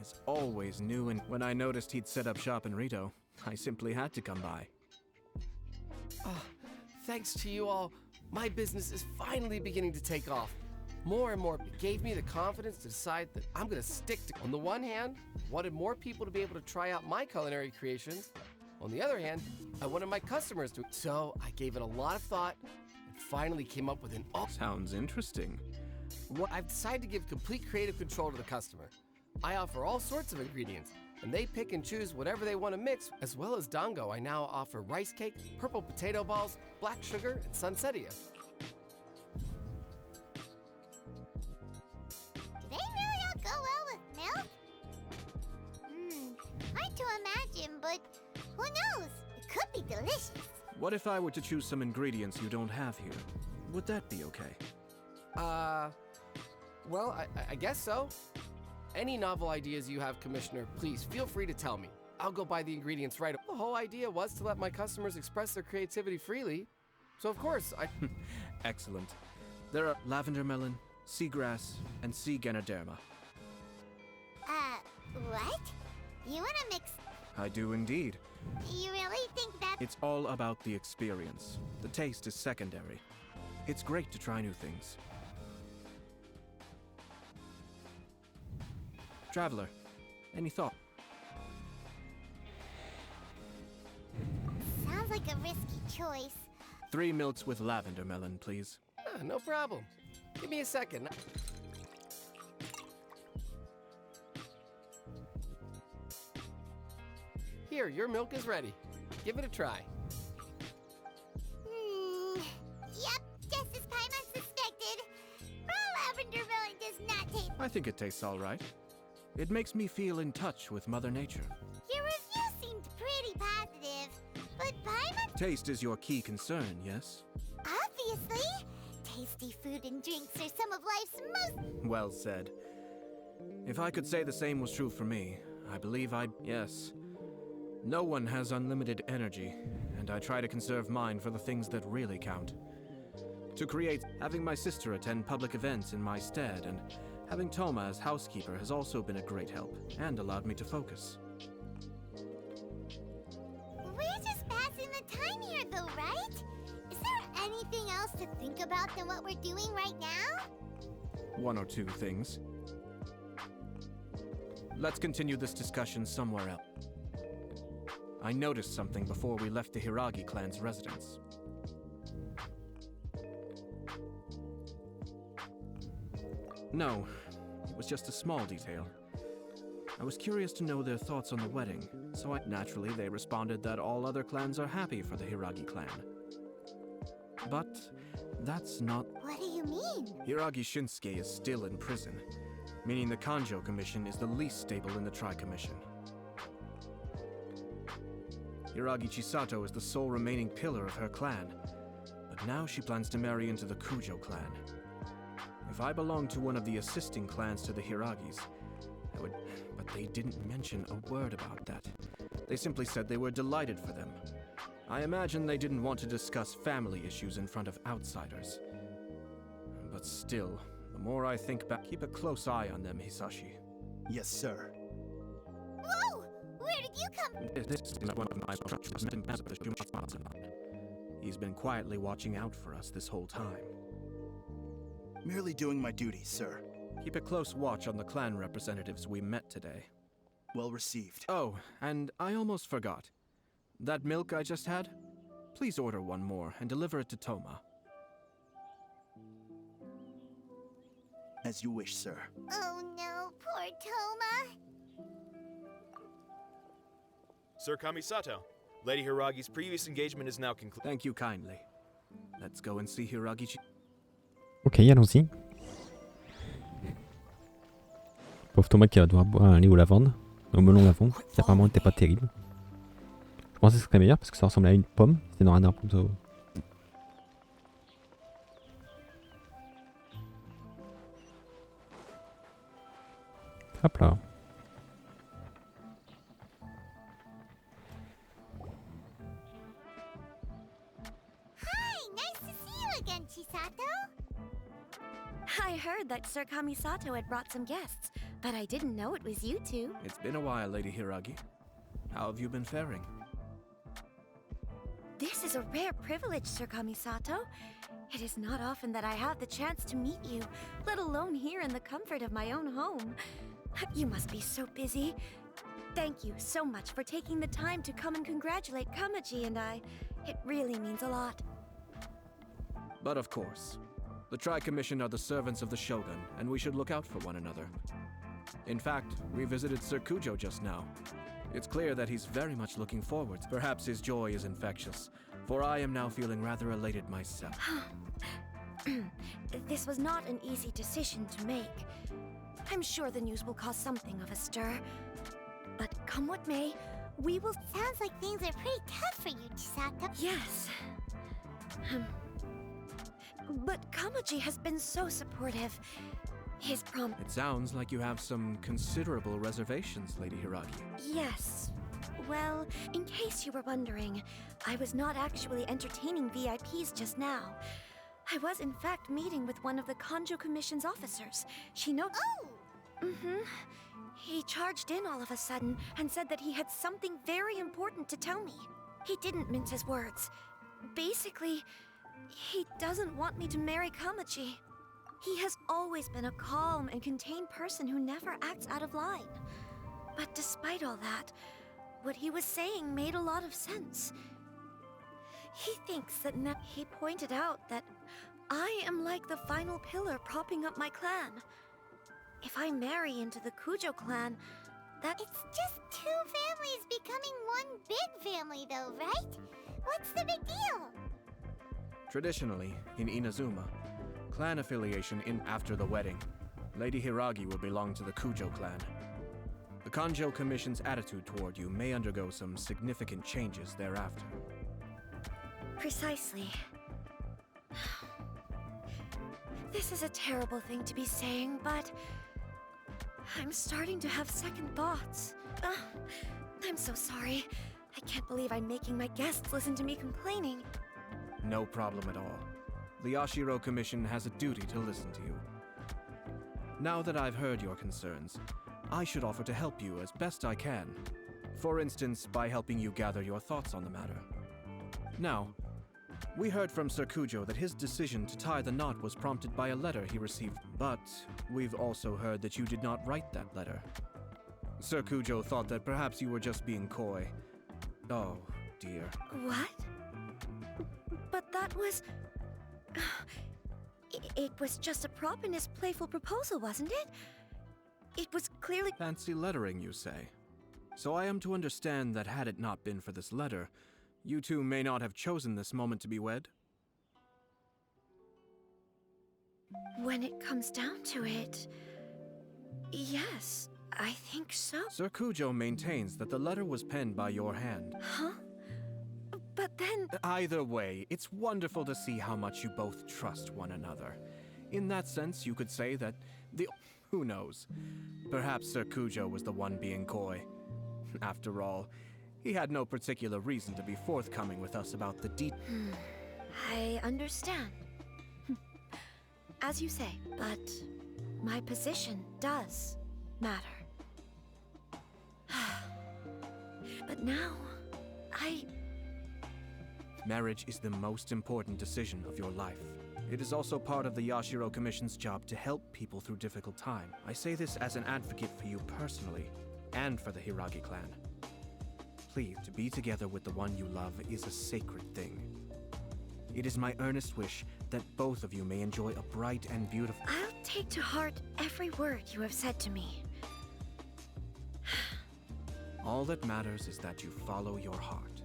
is always new, and when I noticed he'd set up shop in Rito, I simply had to come by.
Oh, thanks to you all, my business is finally beginning to take off. More and more, it gave me the confidence to decide that I'm gonna stick to. On the one hand, I wanted more people to be able to try out my culinary creations. On the other hand, I wanted my customers to. So I gave it a lot of thought and finally came up with an.
Sounds interesting.
I've decided to give complete creative control to the customer. I offer all sorts of ingredients, and they pick and choose whatever they want to mix. As well as dango, I now offer rice cake, purple potato balls, black sugar, and sunsettia.
Do they really all go well with milk? Hard to imagine, but who knows? It could be delicious.
What if I were to choose some ingredients you don't have here? Would that be okay?
Well, I guess so. Any novel ideas you have, Commissioner, please feel free to tell me. I'll go buy the ingredients right away. The whole idea was to let my customers express their creativity freely. So of course,
Excellent. There are lavender melon, seagrass, and sea ganoderma.
What? You wanna mix?
I do indeed.
You really think that?
It's all about the experience. The taste is secondary. It's great to try new things. Traveler, any thought?
Sounds like a risky choice.
3 milks with lavender melon, please.
no problem. Give me a second. Here, your milk is ready. Give it a try.
Yep, just as Paimon suspected. Raw lavender melon does not taste.
I think it tastes all right. It makes me feel in touch with Mother Nature.
Your review seemed pretty positive, but Paimon.
Taste is your key concern, yes?
Obviously, tasty food and drinks are some of life's most.
Well said. If I could say the same was true for me, I believe I'd. Yes. No one has unlimited energy, and I try to conserve mine for the things that really count. To create, having my sister attend public events in my stead, and having Toma as housekeeper has also been a great help, and allowed me to focus.
We're just passing the time here, though, right? Is there anything else to think about than what we're doing right now?
1 or 2 things. Let's continue this discussion somewhere else. I noticed something before we left the Hiragi clan's residence. No, it was just a small detail. I was curious to know their thoughts on the wedding, so naturally they responded that all other clans are happy for the Hiragi clan. But that's not...
What do you mean?
Hiragi Shinsuke is still in prison, meaning the Kanjo Commission is the least stable in the Tri-Commission. Hiragi Chisato is the sole remaining pillar of her clan, but now she plans to marry into the Kujo clan. If I belonged to one of the assisting clans to the Hiragis, I would... But they didn't mention a word about that. They simply said they were delighted for them. I imagine they didn't want to discuss family issues in front of outsiders. But still, the more I think back, keep a close eye on them, Hisashi.
Yes, sir.
Whoa! Where did you come?
This is one of my trusted members. He's been quietly watching out for us this whole time.
Merely doing my duty, sir.
Keep a close watch on the clan representatives we met today.
Well received.
Oh, and I almost forgot. That milk I just had? Please order one more and deliver it to Toma.
As you wish, sir.
Oh no, poor Toma.
Sir Kamisato, Lady Hiragi's previous engagement is now concluded.
Thank you kindly. Let's go and see Hiragi.
Ok, allons-y. Pauvre Thomas qui va devoir aller au lavande, au melon lavande, qui apparemment n'était pas terrible. Je pensais que ce serait meilleur parce que ça ressemble à une pomme, c'était dans un arbre plutôt. Hop là.
Hi, nice to see you again, Chisato.
I heard that Sir Kamisato had brought some guests, but I didn't know it was you two.
It's been a while, Lady Hiragi. How have you been faring?
This is a rare privilege, Sir Kamisato. It is not often that I have the chance to meet you, let alone here in the comfort of my own home. You must be so busy. Thank you so much for taking the time to come and congratulate Kamaji and I. It really means a lot.
But of course, the Tri-Commission are the servants of the Shogun, and we should look out for one another. In fact, we visited Sir Kujo just now. It's clear that he's very much looking forward. Perhaps his joy is infectious, for I am now feeling rather elated myself.
This was not an easy decision to make. I'm sure the news will cause something of a stir. But come what may, we will...
Sounds like things are pretty tough for you, Chisato.
Yes. But Kamaji has been so supportive. His prom...
It sounds like you have some considerable reservations, Lady Hiragi.
Yes. Well, in case you were wondering, I was not actually entertaining VIPs just now. I was in fact meeting with one of the Kanjo Commission's officers. She know...
Oh!
He charged in all of a sudden and said that he had something very important to tell me. He didn't mince his words. Basically, he doesn't want me to marry Kamaji. He has always been a calm and contained person who never acts out of line. But despite all that, what he was saying made a lot of sense. He thinks that he pointed out that I am like the final pillar propping up my clan. If I marry into the Kujo clan, that...
It's just two families becoming one big family though, right? What's the big deal?
Traditionally, in Inazuma, clan affiliation after the wedding, Lady Hiragi will belong to the Kujo clan. The Kanjo Commission's attitude toward you may undergo some significant changes thereafter.
Precisely. This is a terrible thing to be saying, but I'm starting to have second thoughts. I'm so sorry. I can't believe I'm making my guests listen to me complaining.
No problem at all. The Yashiro Commission has a duty to listen to you. Now that I've heard your concerns, I should offer to help you as best I can. For instance, by helping you gather your thoughts on the matter. Now, we heard from Sir Kujo that his decision to tie the knot was prompted by a letter he received, but we've also heard that you did not write that letter. Sir Kujo thought that perhaps you were just being coy. Oh, dear.
What? But that was... It was just a prop in his playful proposal, wasn't it? It was clearly...
Fancy lettering, you say? So I am to understand that had it not been for this letter, you two may not have chosen this moment to be wed?
When it comes down to it, yes, I think so.
Sir Kujo maintains that the letter was penned by your hand.
Huh? But then...
Either way, it's wonderful to see how much you both trust one another. In that sense, you could say that the... Who knows? Perhaps Sir Kujo was the one being coy. After all, he had no particular reason to be forthcoming with us about the
I understand. As you say, but my position does matter. But now,
Marriage is the most important decision of your life. It is also part of the Yashiro Commission's job to help people through difficult time. I say this as an advocate for you personally, and for the Hiragi clan. Please, to be together with the one you love is a sacred thing. It is my earnest wish that both of you may enjoy a bright and beautiful...
I'll take to heart every word you have said to me.
All that matters is that you follow your heart.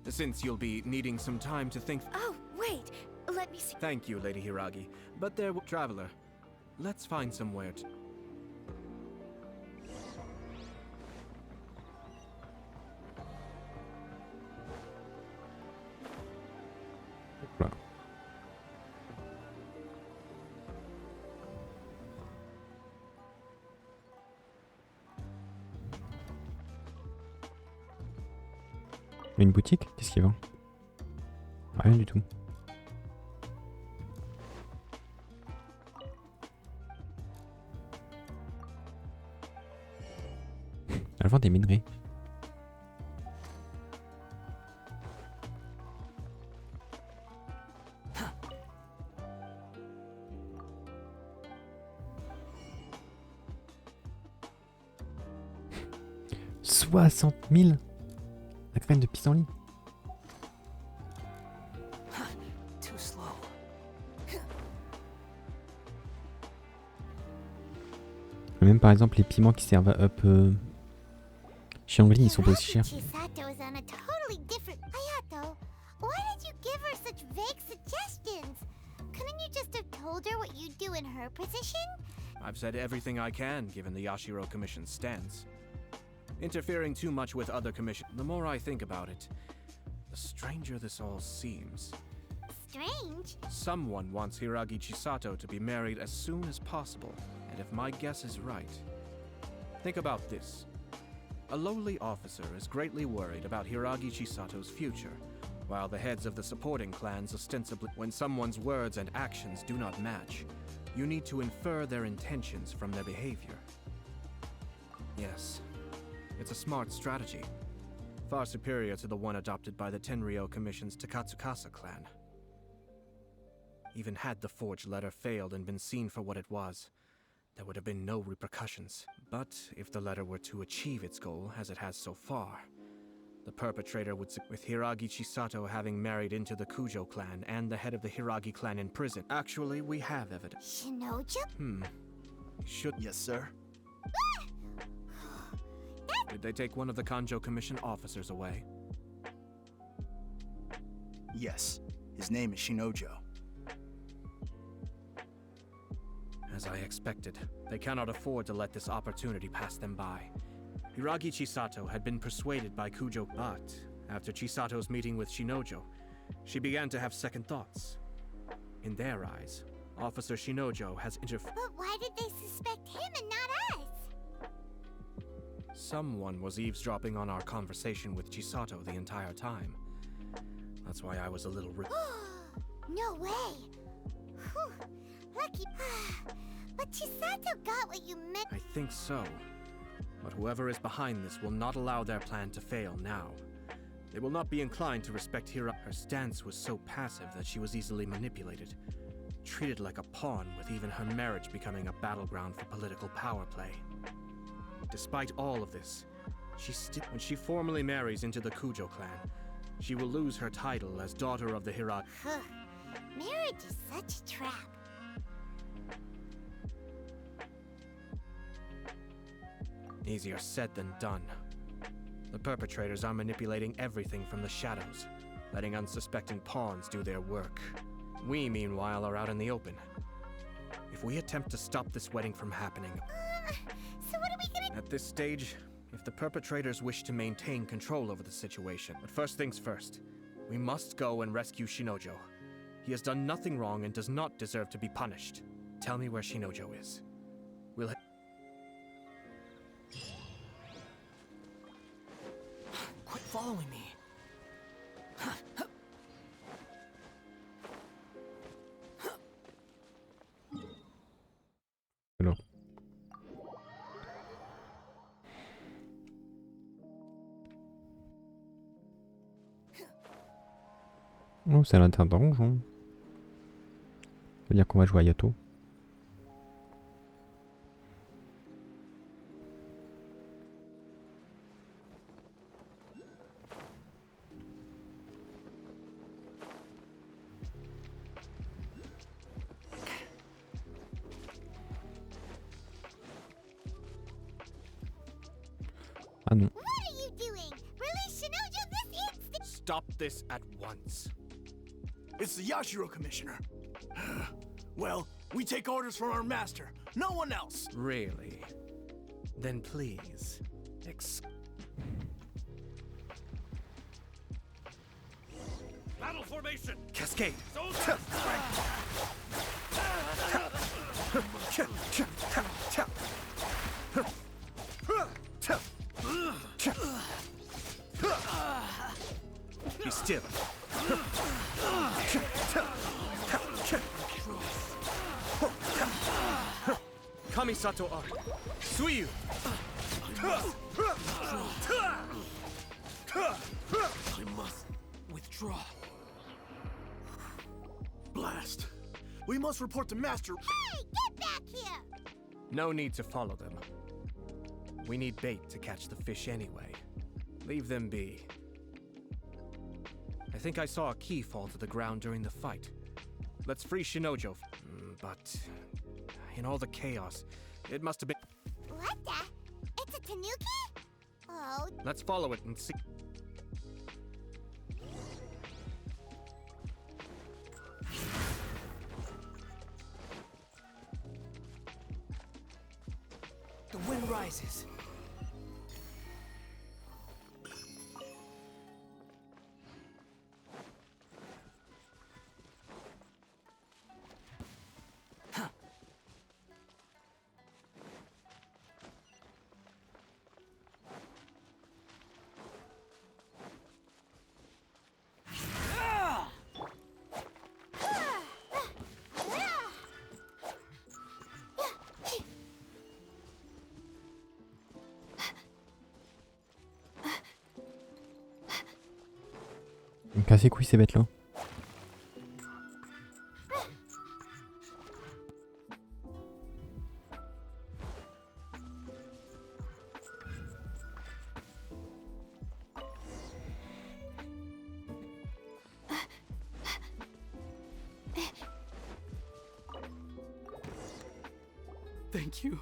Since you'll be needing some time to think...
Oh, wait! Let me see...
Thank you, Lady Hiragi. But there, Traveler, let's find somewhere to...
Voilà. Une boutique? Qu'est-ce qu'il vend? Rien du tout. Elle vend des minerais. $60 000 la graine de pissenlit.
Too slow.
Même par exemple les piments qui servent à up Shangri, ils sont pas aussi chers.
Chisato is on a totally different... Ayato, why did you give her such vague suggestions? Couldn't you just have told her what you'd do in her position?
I've said everything I can, given the Yashiro Commission's stance. Interfering too much with other commissions, the more I think about it, the stranger this all seems.
Strange?
Someone wants Hiragi Chisato to be married as soon as possible, and if my guess is right, think about this. A lowly officer is greatly worried about Hiragi Chisato's future, while the heads of the supporting clans ostensibly... When someone's words and actions do not match, you need to infer their intentions from their behavior. Yes. It's a smart strategy, far superior to the one adopted by the Tenryou Commission's Takatsukasa clan. Even had the forged letter failed and been seen for what it was, there would have been no repercussions. But if the letter were to achieve its goal, as it has so far, the perpetrator would... With Hiragi Chisato having married into the Kujo clan and the head of the Hiragi clan in prison. Actually, we have evidence.
Shinojo?
Should...
Yes, sir.
Did they take one of the Kanjo Commission officers away?
Yes. His name is Shinojo.
As I expected, they cannot afford to let this opportunity pass them by. Hiragi Chisato had been persuaded by Kujo, but after Chisato's meeting with Shinojo, she began to have second thoughts. In their eyes, Officer Shinojo has interfered.
But why did they suspect him and not us?
Someone was eavesdropping on our conversation with Chisato the entire time. That's why I was a little
No way! Whew. Lucky... But Chisato got what you meant...
I think so. But whoever is behind this will not allow their plan to fail now. They will not be inclined to respect Hira. Her stance was so passive that she was easily manipulated. Treated like a pawn, with even her marriage becoming a battleground for political power play. Despite all of this, when she formally marries into the Kujo clan, she will lose her title as daughter of the Hiragi.
Marriage is such a trap.
Easier said than done. The perpetrators are manipulating everything from the shadows, letting unsuspecting pawns do their work. We, meanwhile, are out in the open. If we attempt to stop this wedding from happening...
So what are we gonna...
At this stage, if the perpetrators wish to maintain control over the situation. But first things first, we must go and rescue Shinojo. He has done nothing wrong and does not deserve to be punished. Tell me where Shinojo is. We'll...
Quit following me.
Hello. Oh, c'est à l'intérieur d'un donjon. Ça veut dire qu'on va jouer à Ayato. Ah non.
What are you doing? Release Shinojo this instant!
Stop this at once.
It's the Yashiro Commissioner. Well, we take orders from our master. No one else.
Really? Then please,
Battle formation!
Cascade! Be still. Kamisoto Ayato. Suiyu.
I must withdraw. Blast. We must report to Master.
Hey, get back here!
No need to follow them. We need bait to catch the fish anyway. Leave them be. I think I saw a key fall to the ground during the fight. Let's free Shinojo. But in all the chaos, it must have been...
What the? It's a tanuki? Oh.
Let's follow it and see...
The wind rises.
Ils me cassent les couilles ces bêtes là.
Thank you.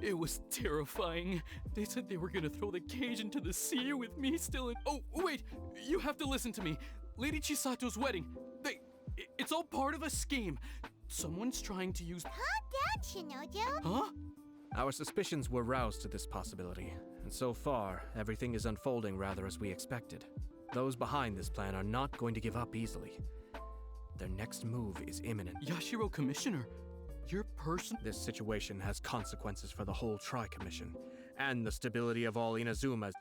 It was terrifying. They said they were gonna throw the cage into the sea with me still in... Oh, wait! You have to listen to me. Lady Chisato's wedding. It's all part of a scheme. Someone's trying to use...
Calm down, Shinojo.
Huh?
Our suspicions were roused to this possibility, and so far, everything is unfolding rather as we expected. Those behind this plan are not going to give up easily. Their next move is imminent.
Yashiro Commissioner, your person...
This situation has consequences for the whole Tri-Commission, and the stability of all Inazumas.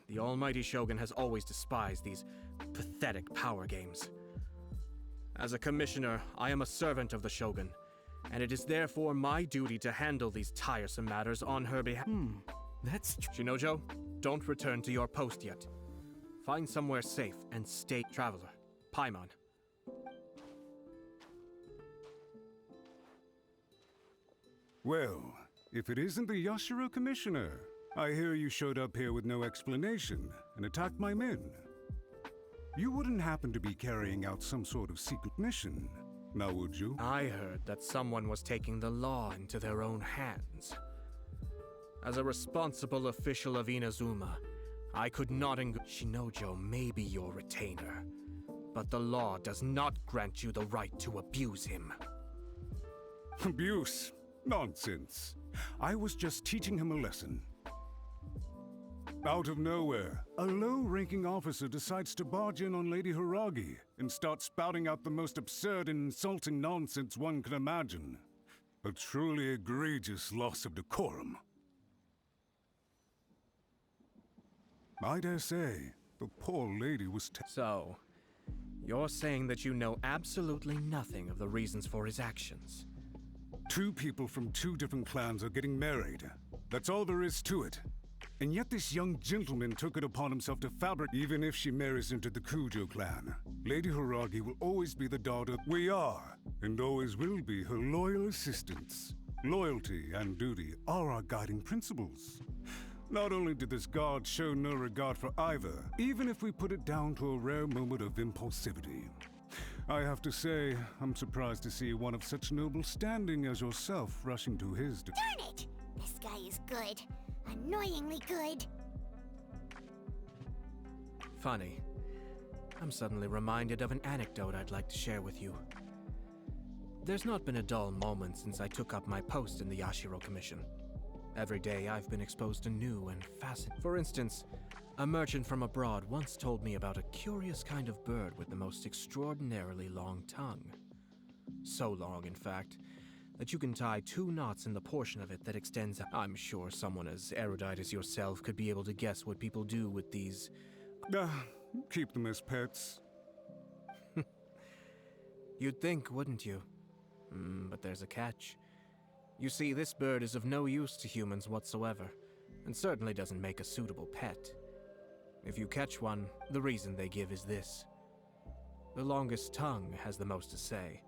The almighty Shogun has always despised these pathetic power games. As a commissioner, I am a servant of the Shogun, and it is therefore my duty to handle these tiresome matters on her behalf.
That's...
Shinojo, don't return to your post yet. Find somewhere safe and stay... Traveler, Paimon.
Well, if it isn't the Yashiro Commissioner, I hear you showed up here with no explanation and attacked my men. You wouldn't happen to be carrying out some sort of secret mission, now would you?
I heard that someone was taking the law into their own hands. As a responsible official of Inazuma, I could not Shinojo may be your retainer, but the law does not grant you the right to abuse him.
Abuse? Nonsense. I was just teaching him a lesson. Out of nowhere, a low-ranking officer decides to barge in on Lady Hiragi and start spouting out the most absurd and insulting nonsense one can imagine. A truly egregious loss of decorum. I dare say, the poor lady was
So, you're saying that you know absolutely nothing of the reasons for his actions?
Two people from two different clans are getting married. That's all there is to it. And yet this young gentleman took it upon himself to fabricate. Even if she marries into the Kujo clan, Lady Hiragi will always be the daughter we are, and always will be her loyal assistants. Loyalty and duty are our guiding principles. Not only did this guard show no regard for either, even if we put it down to a rare moment of impulsivity. I have to say, I'm surprised to see one of such noble standing as yourself rushing to his
Darn it! This guy is good. Annoyingly good.
Funny. I'm suddenly reminded of an anecdote I'd like to share with you. There's not been a dull moment since I took up my post in the Yashiro Commission. Every day I've been exposed to new and fascinating. For instance, a merchant from abroad once told me about a curious kind of bird with the most extraordinarily long tongue. So long, in fact, that you can tie 2 knots in the portion of it that extends out. I'm sure someone as erudite as yourself could be able to guess what people do with these...
keep them as pets.
You'd think, wouldn't you? But there's a catch. You see, this bird is of no use to humans whatsoever, and certainly doesn't make a suitable pet. If you catch one, the reason they give is this. The longest tongue has the most to say,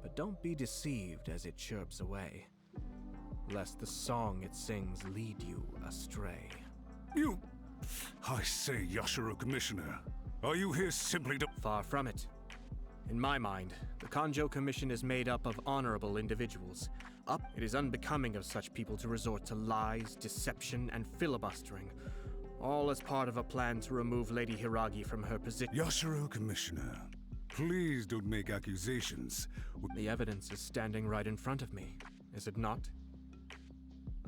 but don't be deceived as it chirps away, lest the song it sings lead you astray.
You... I say, Yashiro Commissioner, are you here simply to...
Far from it. In my mind, the Kanjo Commission is made up of honorable individuals. It is unbecoming of such people to resort to lies, deception, and filibustering, all as part of a plan to remove Lady Hiragi from her position.
Yashiro Commissioner, please don't make accusations.
The evidence is standing right in front of me, is it not?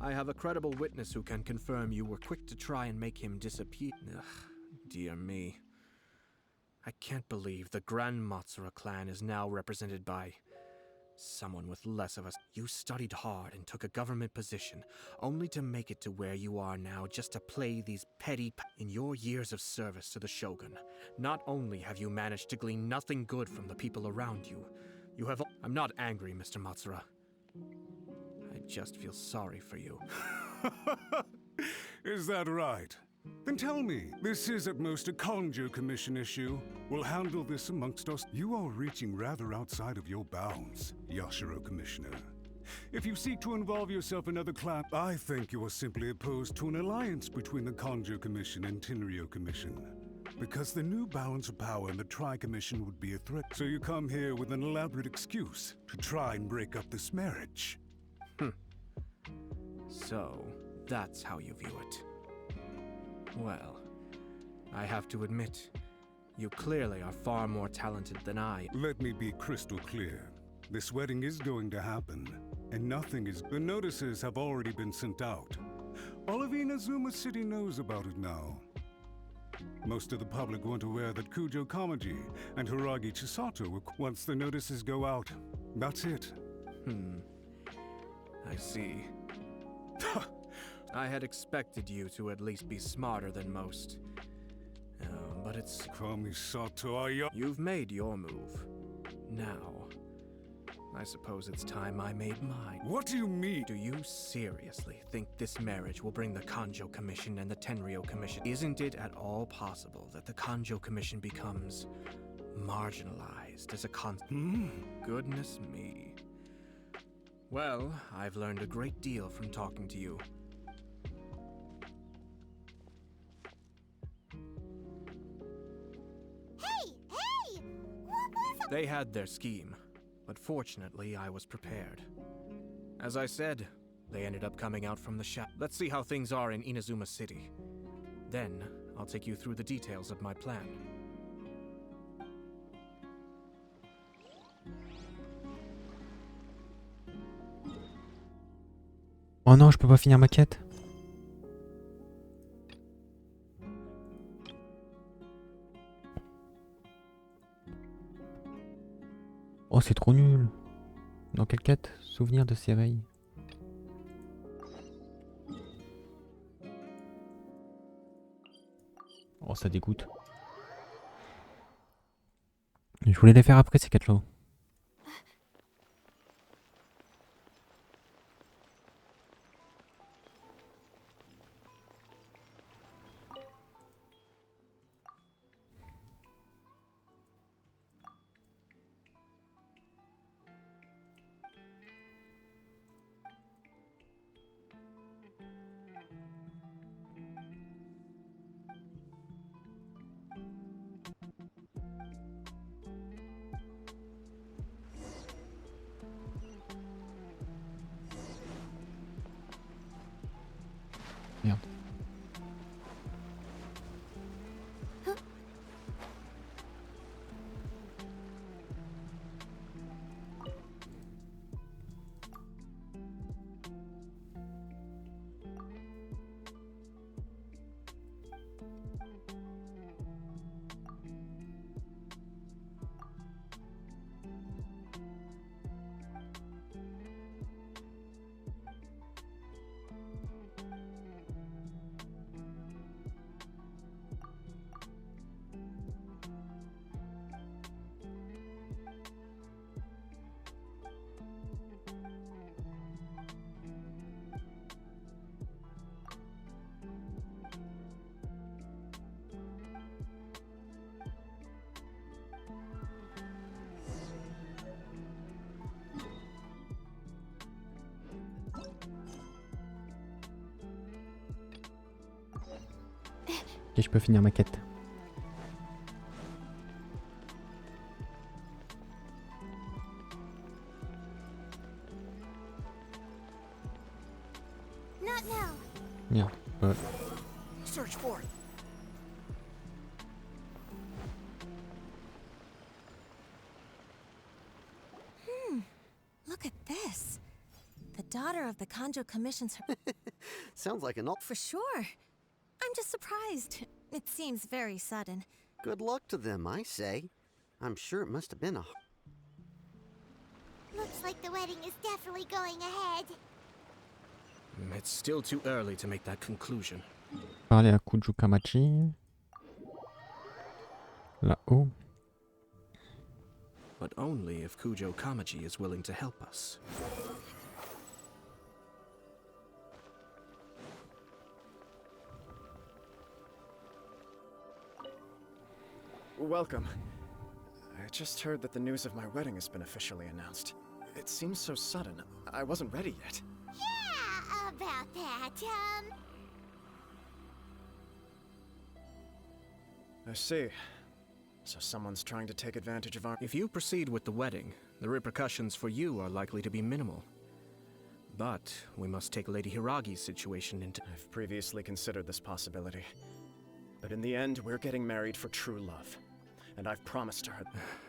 I have a credible witness who can confirm you were quick to try and make him disappear. Ugh, dear me. I can't believe the Grand Matsura clan is now represented by someone with less of us. You studied hard and took a government position, only to make it to where you are now just to play these petty in your years of service to the Shogun. Not only have you managed to glean nothing good from the people around you, you have... I'm not angry, Mr. Matsura. I just feel sorry for you.
Is that right? Then tell me, this is at most a Kanjo Commission issue. We'll handle this amongst us. You are reaching rather outside of your bounds, Yashiro Commissioner. If you seek to involve yourself in other clan, I think you are simply opposed to an alliance between the Kanjo Commission and Tenryo Commission. Because the new balance of power in the Tri-Commission would be a threat. So you come here with an elaborate excuse to try and break up this marriage.
So, that's how you view it. Well, I have to admit, you clearly are far more talented than I.
Let me be crystal clear. This wedding is going to happen, and nothing is... The notices have already been sent out. All of Inazuma City knows about it now. Most of the public weren't aware that Kujo Kamaji and Hiragi Chisato were... Once the notices go out, that's it.
I see. I had expected you to at least be smarter than most. But it's...
Kamisoto Ayato.
You've made your move. Now, I suppose it's time I made mine.
What do you mean?
Do you seriously think this marriage will bring the Kanjo Commission and the Tenryo Commission? Isn't it at all possible that the Kanjo Commission becomes marginalized as a Goodness me. Well, I've learned a great deal from talking to you.
Hey! What was it?
They had their scheme, but fortunately I was prepared. As I said, they ended up coming out from the shadow. Let's see how things are in Inazuma City. Then, I'll take you through the details of my plan.
Oh non, je peux pas finir ma quête. Oh, c'est trop nul. Dans quelle quête? Souvenir de Seirai. Oh, ça dégoûte. Je voulais les faire après ces quêtes-là. Merde. Ok, je peux finir ma quête.
Not now.
Merde. Ouais.
Search for it.
Look at this. The daughter of the Kanjo commissions her.
Sounds like an
For sure. I'm just surprised. It seems very sudden.
good luck to them, I say. I'm sure it must have been a.
Looks like the wedding is definitely going ahead.
It's still too early to make that conclusion.
Parler à Kujo Kamachi. Là-haut.
But only if Kujo Kamaji is willing to help us.
Welcome. I just heard that the news of my wedding has been officially announced. It seems so sudden. I wasn't ready yet.
Yeah, about that,
I see. So someone's trying to take advantage of our...
If you proceed with the wedding, the repercussions for you are likely to be minimal. But we must take Lady Hiragi's situation into...
I've previously considered this possibility. But in the end, we're getting married for true love. And I've promised her...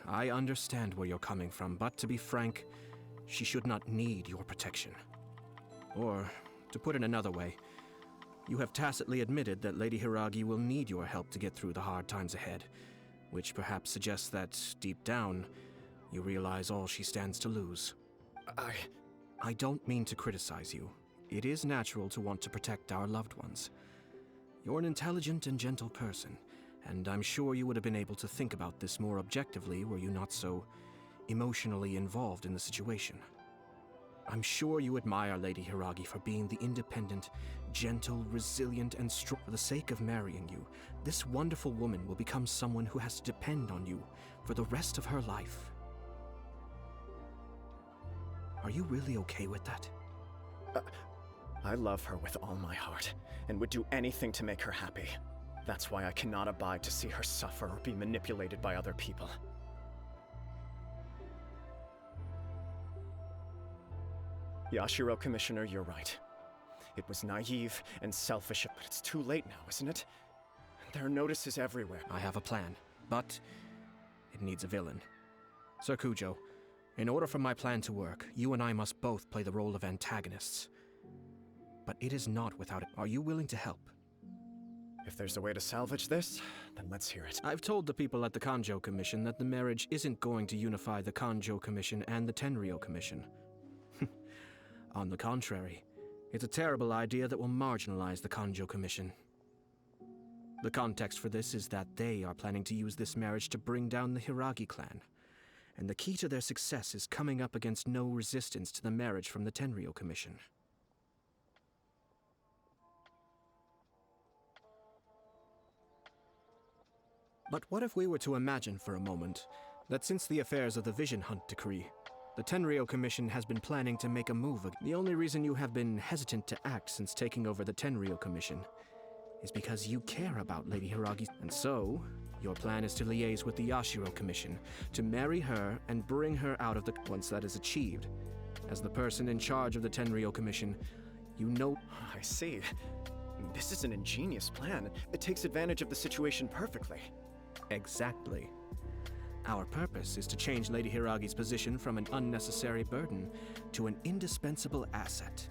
I understand where you're coming from, but to be frank, she should not need your protection. Or, to put it another way, you have tacitly admitted that Lady Hiragi will need your help to get through the hard times ahead, which perhaps suggests that, deep down, you realize all she stands to lose. I don't mean to criticize you. It is natural to want to protect our loved ones. You're an intelligent and gentle person, and I'm sure you would have been able to think about this more objectively were you not so emotionally involved in the situation. I'm sure you admire Lady Hiragi for being the independent, gentle, resilient, and strong. For the sake of marrying you, this wonderful woman will become someone who has to depend on you for the rest of her life. Are you really okay with that?
I love her with all my heart, and would do anything to make her happy. That's why I cannot abide to see her suffer or be manipulated by other people. Yashiro, Commissioner, you're right. It was naive and selfish, but it's too late now, isn't it? There are notices everywhere.
I have a plan, but it needs a villain. Sir Kujo, in order for my plan to work, you and I must both play the role of antagonists. but it is not without it. Are you willing to help?
If there's a way to salvage this, then let's hear it.
I've told the people at the Kanjo Commission that the marriage isn't going to unify the Kanjo Commission and the Tenryou Commission. On the contrary, it's a terrible idea that will marginalize the Kanjo Commission. The context for this is that they are planning to use this marriage to bring down the Hiragi clan, and the key to their success is coming up against no resistance to the marriage from the Tenryou Commission. But what if we were to imagine for a moment that since the affairs of the Vision Hunt decree, the Tenryou Commission has been planning to make a move. The only reason you have been hesitant to act since taking over the Tenryou Commission is because you care about Lady Hiragi. And so, your plan is to liaise with the Yashiro Commission, to marry her and bring her out of the... Once that is achieved, as the person in charge of the Tenryou Commission, you know...
I see. This is an ingenious plan. It takes advantage of the situation perfectly.
Exactly. Our purpose is to change Lady Hiragi's position from an unnecessary burden to an indispensable asset.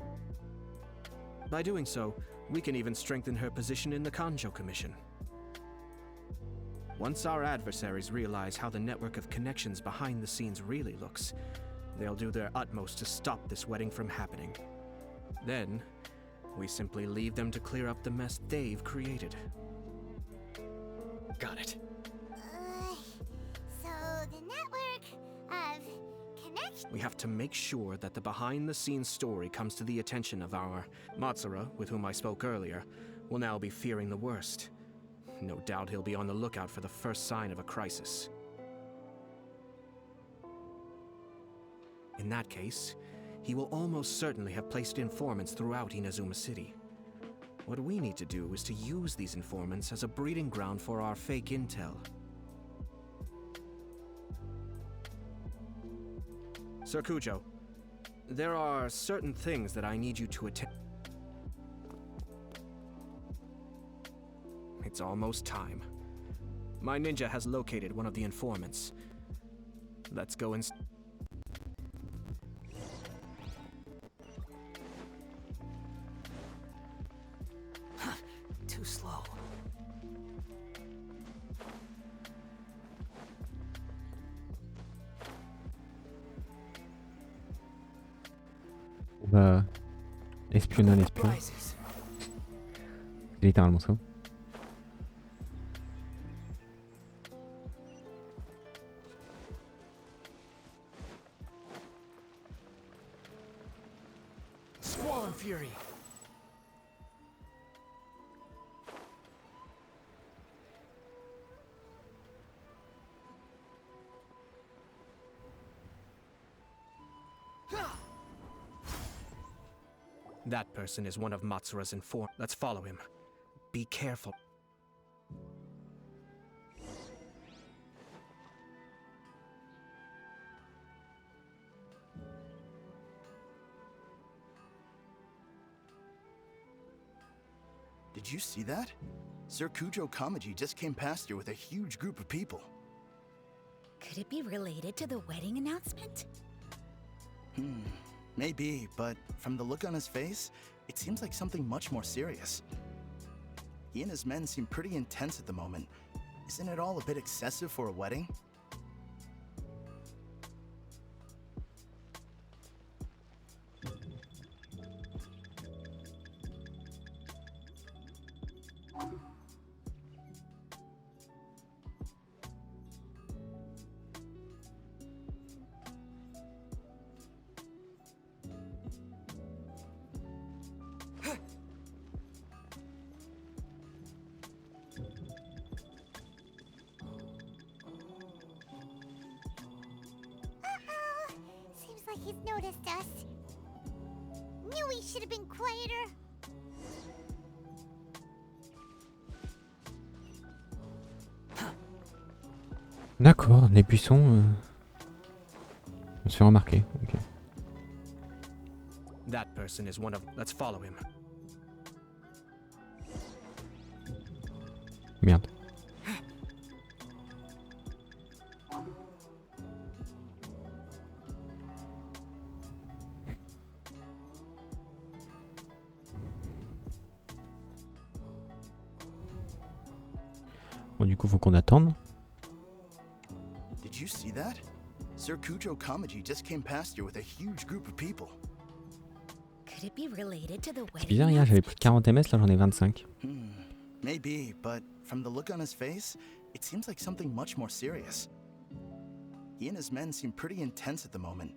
By doing so, we can even strengthen her position in the Kanjo Commission. Once our adversaries realize how the network of connections behind the scenes really looks, they'll do their utmost to stop this wedding from happening. Then, we simply leave them to clear up the mess they've created.
Got it.
So the network of connections.
We have to make sure that the behind-the-scenes story comes to the attention of our Matsura, with whom I spoke earlier, will now be fearing the worst. No doubt he'll be on the lookout for the first sign of a crisis. In that case, he will almost certainly have placed informants throughout Inazuma City. What we need to do is to use these informants as a breeding ground for our fake intel. Sir Kujo, there are certain things that I need you to attend. It's almost time. My ninja has located one of the informants. Let's go and...
Too slow.
On va espionner un espion. C'est littéralement ça.
Squall and Fury.
That person is one of Matsura's informants. Let's follow him. Be careful.
Did you see that? Sir Kujo Kamaji just came past here with a huge group of people.
Could it be related to the wedding announcement?
Maybe, but from the look on his face, it seems like something much more serious. He and his men seem pretty intense at the moment. Isn't it all a bit excessive for a wedding?
Seems like he's noticed us. Knew he should have been quieter.
D'accord, les buissons... On se fait remarquer. Ok.
That person is one of... Let's follow him.
Merde. Bon, du coup, faut qu'on attende.
Did you see that? Sir Kujo Kamaji just came past here with a huge group of people.
Could it be related to the
C'est
wedding?
bizarre, hier j'avais plus de 40 ms, là j'en ai 25.
Maybe, but from the look on his face, it seems like something much more serious. He and his men seem pretty intense at the moment.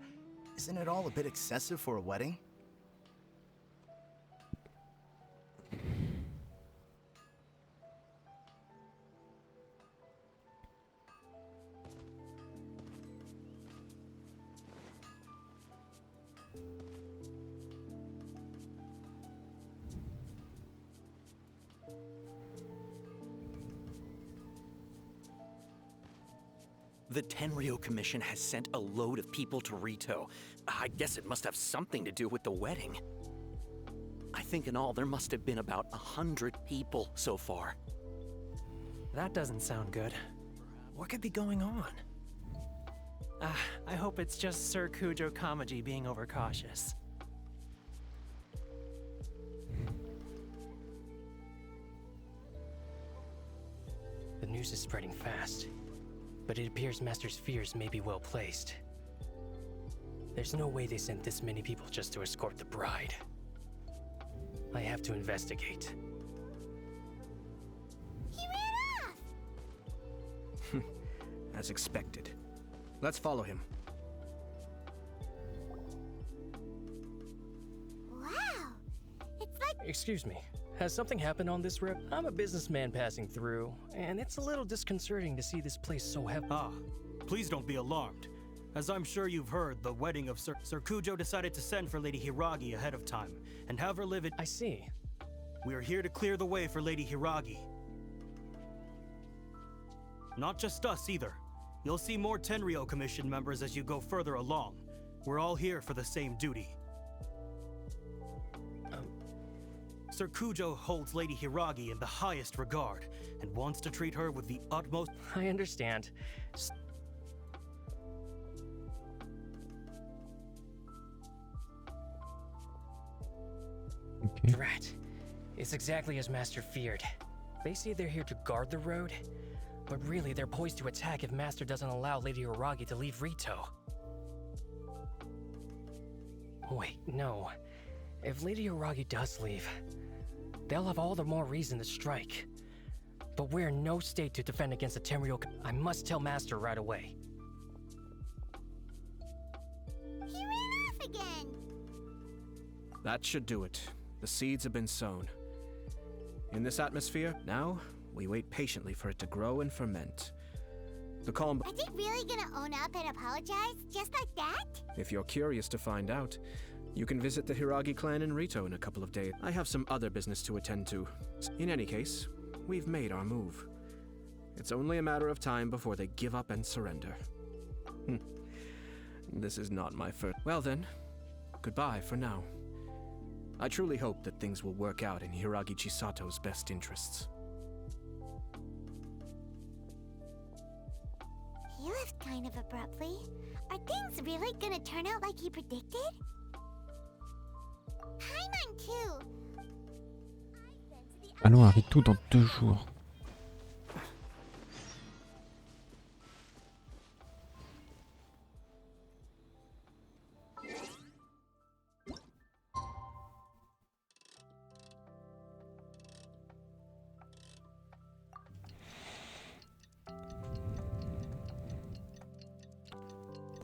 Isn't it all a bit excessive for a wedding?
The Tenryou Commission has sent a load of people to Rito. I guess it must have something to do with the wedding. I think in all there must have been about 100 people so far.
That doesn't sound good. What could be going on? I hope it's just Sir Kujo Kamaji being overcautious.
The news is spreading fast, but it appears Master's fears may be well placed. There's no way they sent this many people just to escort the bride. I have to investigate.
He ran off!
As expected. Let's follow him.
Wow! It's like...
Excuse me, has something happened on this rep? I'm a businessman passing through, and it's a little disconcerting to see this place so heavy.
Ah, please don't be alarmed. As I'm sure you've heard, the wedding of Sir Kujo decided to send for Lady Hiragi ahead of time, and have her live it.
I see.
We are here to clear the way for Lady Hiragi. Not just us, either. You'll see more Tenryou Commission members as you go further along. We're all here for the same duty. Sir Kujo holds Lady Hiragi in the highest regard, and wants to treat her with the utmost...
I understand.
Okay.
Drat. It's exactly as Master feared. They say they're here to guard the road, but really they're poised to attack if Master doesn't allow Lady Hiragi to leave Rito. Wait, no. If Lady Hiragi does leave, they'll have all the more reason to strike. But we're in no state to defend against the Tenryou. I must tell Master right away.
He ran off again!
That should do it. The seeds have been sown. In this atmosphere, now, we wait patiently for it to grow and ferment. The calm...
Are they really gonna own up and apologize, just like that?
If you're curious to find out, you can visit the Hiragi clan in Rito in a couple of days. I have some other business to attend to. In any case, we've made our move. It's only a matter of time before they give up and surrender. This is not my first... Well then, goodbye for now. I truly hope that things will work out in Hiragi Chisato's best interests.
He left kind of abruptly. Are things really gonna turn out like he predicted? Paimon too!
Allons à Rito dans 2 jours.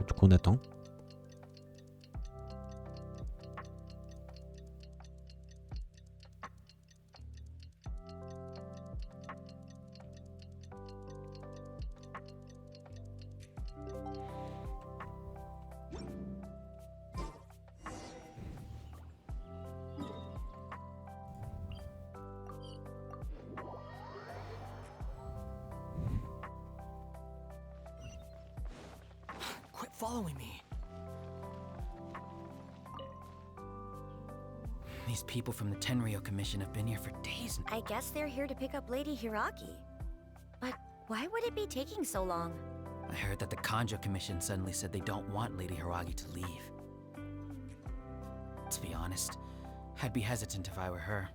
Du coup on attend.
Quit following me.
These people from the Tenryou Commission have been here for days.
I guess they're here to pick up Lady Hiragi. But why would it be taking so long?
I heard that the Kanjo Commission suddenly said they don't want Lady Hiragi to leave. To be honest, I'd be hesitant if I were her.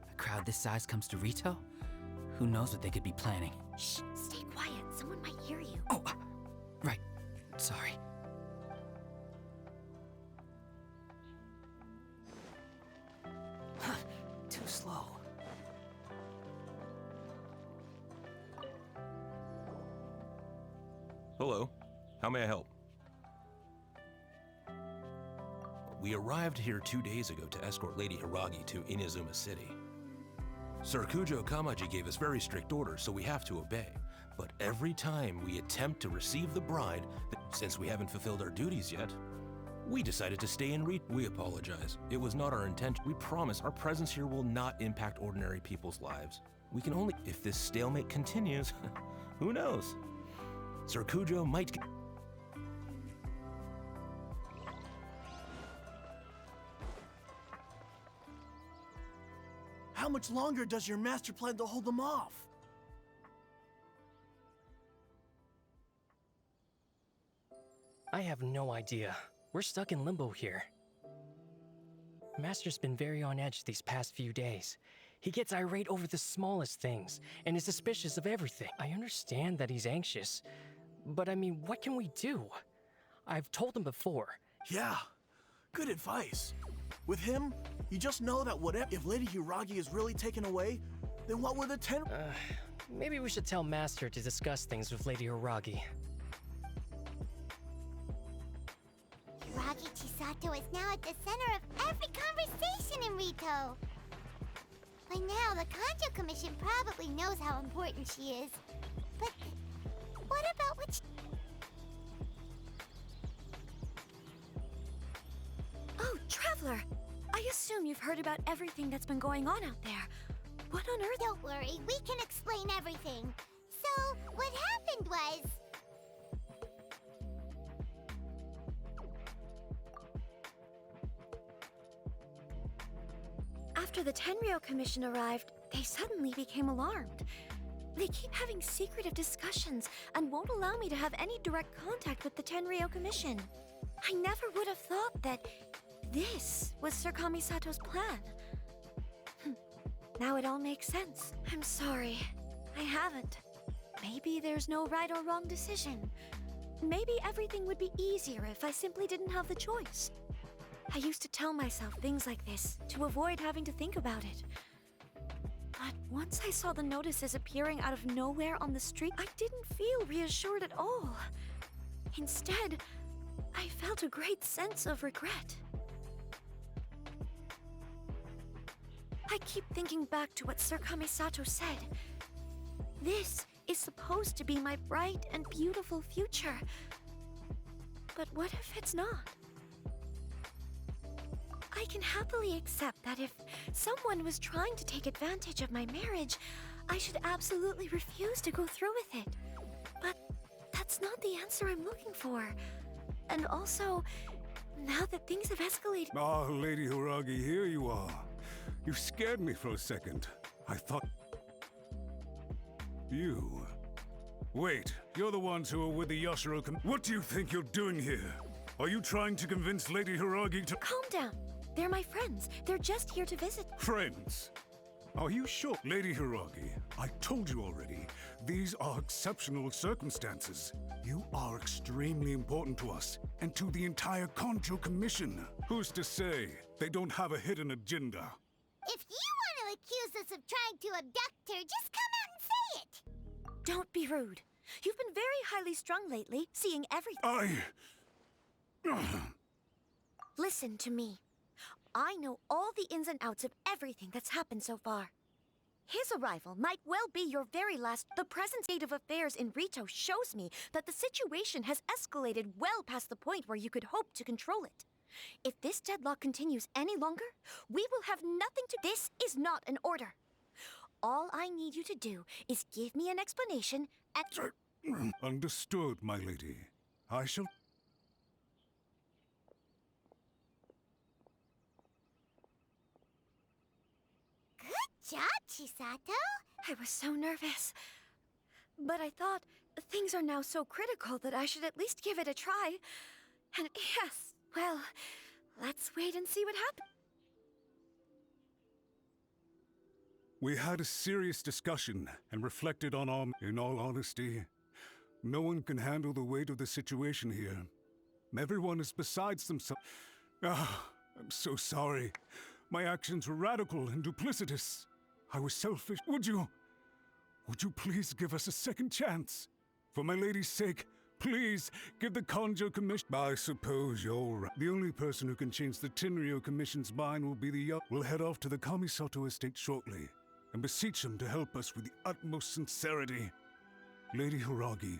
A crowd this size comes to Rito? Who knows what they could be planning?
Shh, stay quiet. Someone might hear you.
Oh, right. Sorry. Huh, too slow.
Hello. How may I help? We arrived here 2 days ago to escort Lady Hiragi to Inazuma City. Sir Kujo Kamaji gave us very strict orders, so we have to obey. But every time we attempt to receive the bride, since we haven't fulfilled our duties yet, we decided to stay and read. We apologize. It was not our intention. We promise our presence here will not impact ordinary people's lives. We can only... If this stalemate continues, who knows? Sir Kujo might...
How much longer does your master plan to hold them off?
I have no idea. We're stuck in limbo here. Master's been very on edge these past few days. He gets irate over the smallest things, and is suspicious of everything. I understand that he's anxious, but I mean, what can we do? I've told him before.
Yeah, good advice. With him, you just know that if Lady Hiragi is really taken away, then what were the 10...
Maybe we should tell Master to discuss things with Lady Hiragi.
Hiragi Chisato is now at the center of every conversation in Rito. By now, the Kanjo Commission probably knows how important she is. But what about what she...
Oh, Traveler! I assume you've heard about everything that's been going on out there. What on earth?
Don't worry, we can explain everything. So, what happened was...
After the Tenryou Commission arrived, they suddenly became alarmed. They keep having secretive discussions and won't allow me to have any direct contact with the Tenryou Commission. I never would have thought that this was Sir Kamisato's plan. Now it all makes sense. I'm sorry. I haven't. Maybe there's no right or wrong decision. Maybe everything would be easier if I simply didn't have the choice. I used to tell myself things like this to avoid having to think about it. But once I saw the notices appearing out of nowhere on the street, I didn't feel reassured at all. Instead, I felt a great sense of regret. I keep thinking back to what Sir Kamisato said. This is supposed to be my bright and beautiful future. But what if it's not? I can happily accept that if someone was trying to take advantage of my marriage, I should absolutely refuse to go through with it. But that's not the answer I'm looking for. And also, now that things have escalated...
Ah, Lady Hiragi, here you are. You scared me for a second. I thought... You... Wait, you're the ones who are with the Yashiro What do you think you're doing here? Are you trying to convince Lady Hiragi to...
Calm down. They're my friends. They're just here to visit.
Friends? Are you sure? Lady Hiragi, I told you already, these are exceptional circumstances. You are extremely important to us, and to the entire Kanjo Commission. Who's to say they don't have a hidden agenda?
If you want to accuse us of trying to abduct her, just come out and say it!
Don't be rude. You've been very highly strung lately, seeing everything. Listen to me. I know all the ins and outs of everything that's happened so far. His arrival might well be your very last. The present state of affairs in Rito shows me that the situation has escalated well past the point where you could hope to control it. If this deadlock continues any longer, we will have nothing to... This is not an order. All I need you to do is give me an explanation and...
Understood, my lady. I shall...
Good job, Chisato.
I was so nervous. But I thought things are now so critical that I should at least give it a try. And yes, well, let's wait and see what happens.
We had a serious discussion and reflected on our... In all honesty, no one can handle the weight of the situation here. Everyone is besides themselves. I'm so sorry. My actions were radical and duplicitous. I was selfish. Would you please give us a second chance? For my lady's sake, please give the Conjo Commission... I suppose you're right. The only person who can change the Tenryo Commission's mind will be the... We'll head off to the Kamisoto estate shortly and beseech him to help us with the utmost sincerity. Lady Hiragi,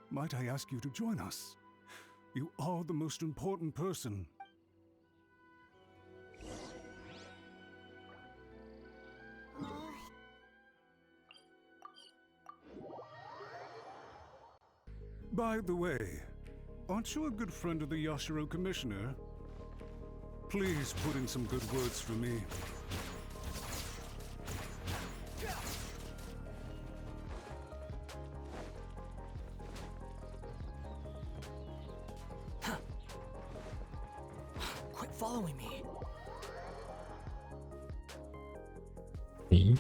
might I ask you to join us? You are the most important person. By the way, aren't you a good friend of the Yashiro Commissioner? Please put in some good words for me.
Quit following me.
Me?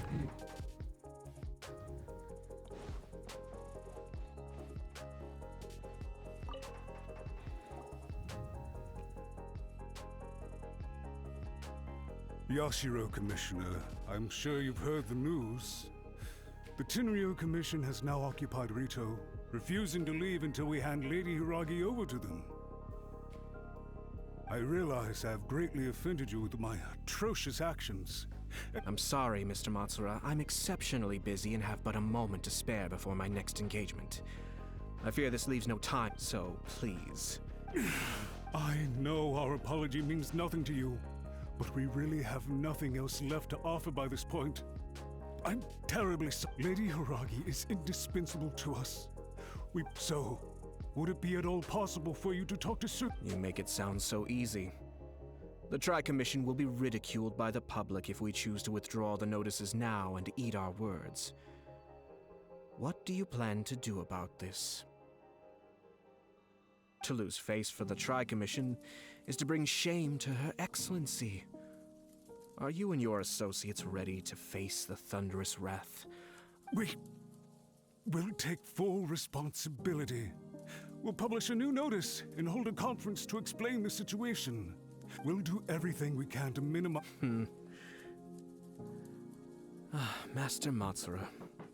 Yashiro Commissioner, I'm sure you've heard the news. The Tenryo Commission has now occupied Rito, refusing to leave until we hand Lady Hiragi over to them. I realize I've greatly offended you with my atrocious actions.
I'm sorry, Mr. Matsura. I'm exceptionally busy and have but a moment to spare before my next engagement. I fear this leaves no time, so please.
I know our apology means nothing to you, but we really have nothing else left to offer by this point. I'm terribly sorry. Lady Hiragi is indispensable to us. So, would it be at all possible for you to talk to Sir?
You make it sound so easy. The Tri-Commission will be ridiculed by the public if we choose to withdraw the notices now and eat our words. What do you plan to do about this? To lose face for the Tri-Commission is to bring shame to Her Excellency. Are you and your associates ready to face the thunderous wrath?
We'll take full responsibility. We'll publish a new notice and hold a conference to explain the situation. We'll do everything we can to minimize...
Master Matsura,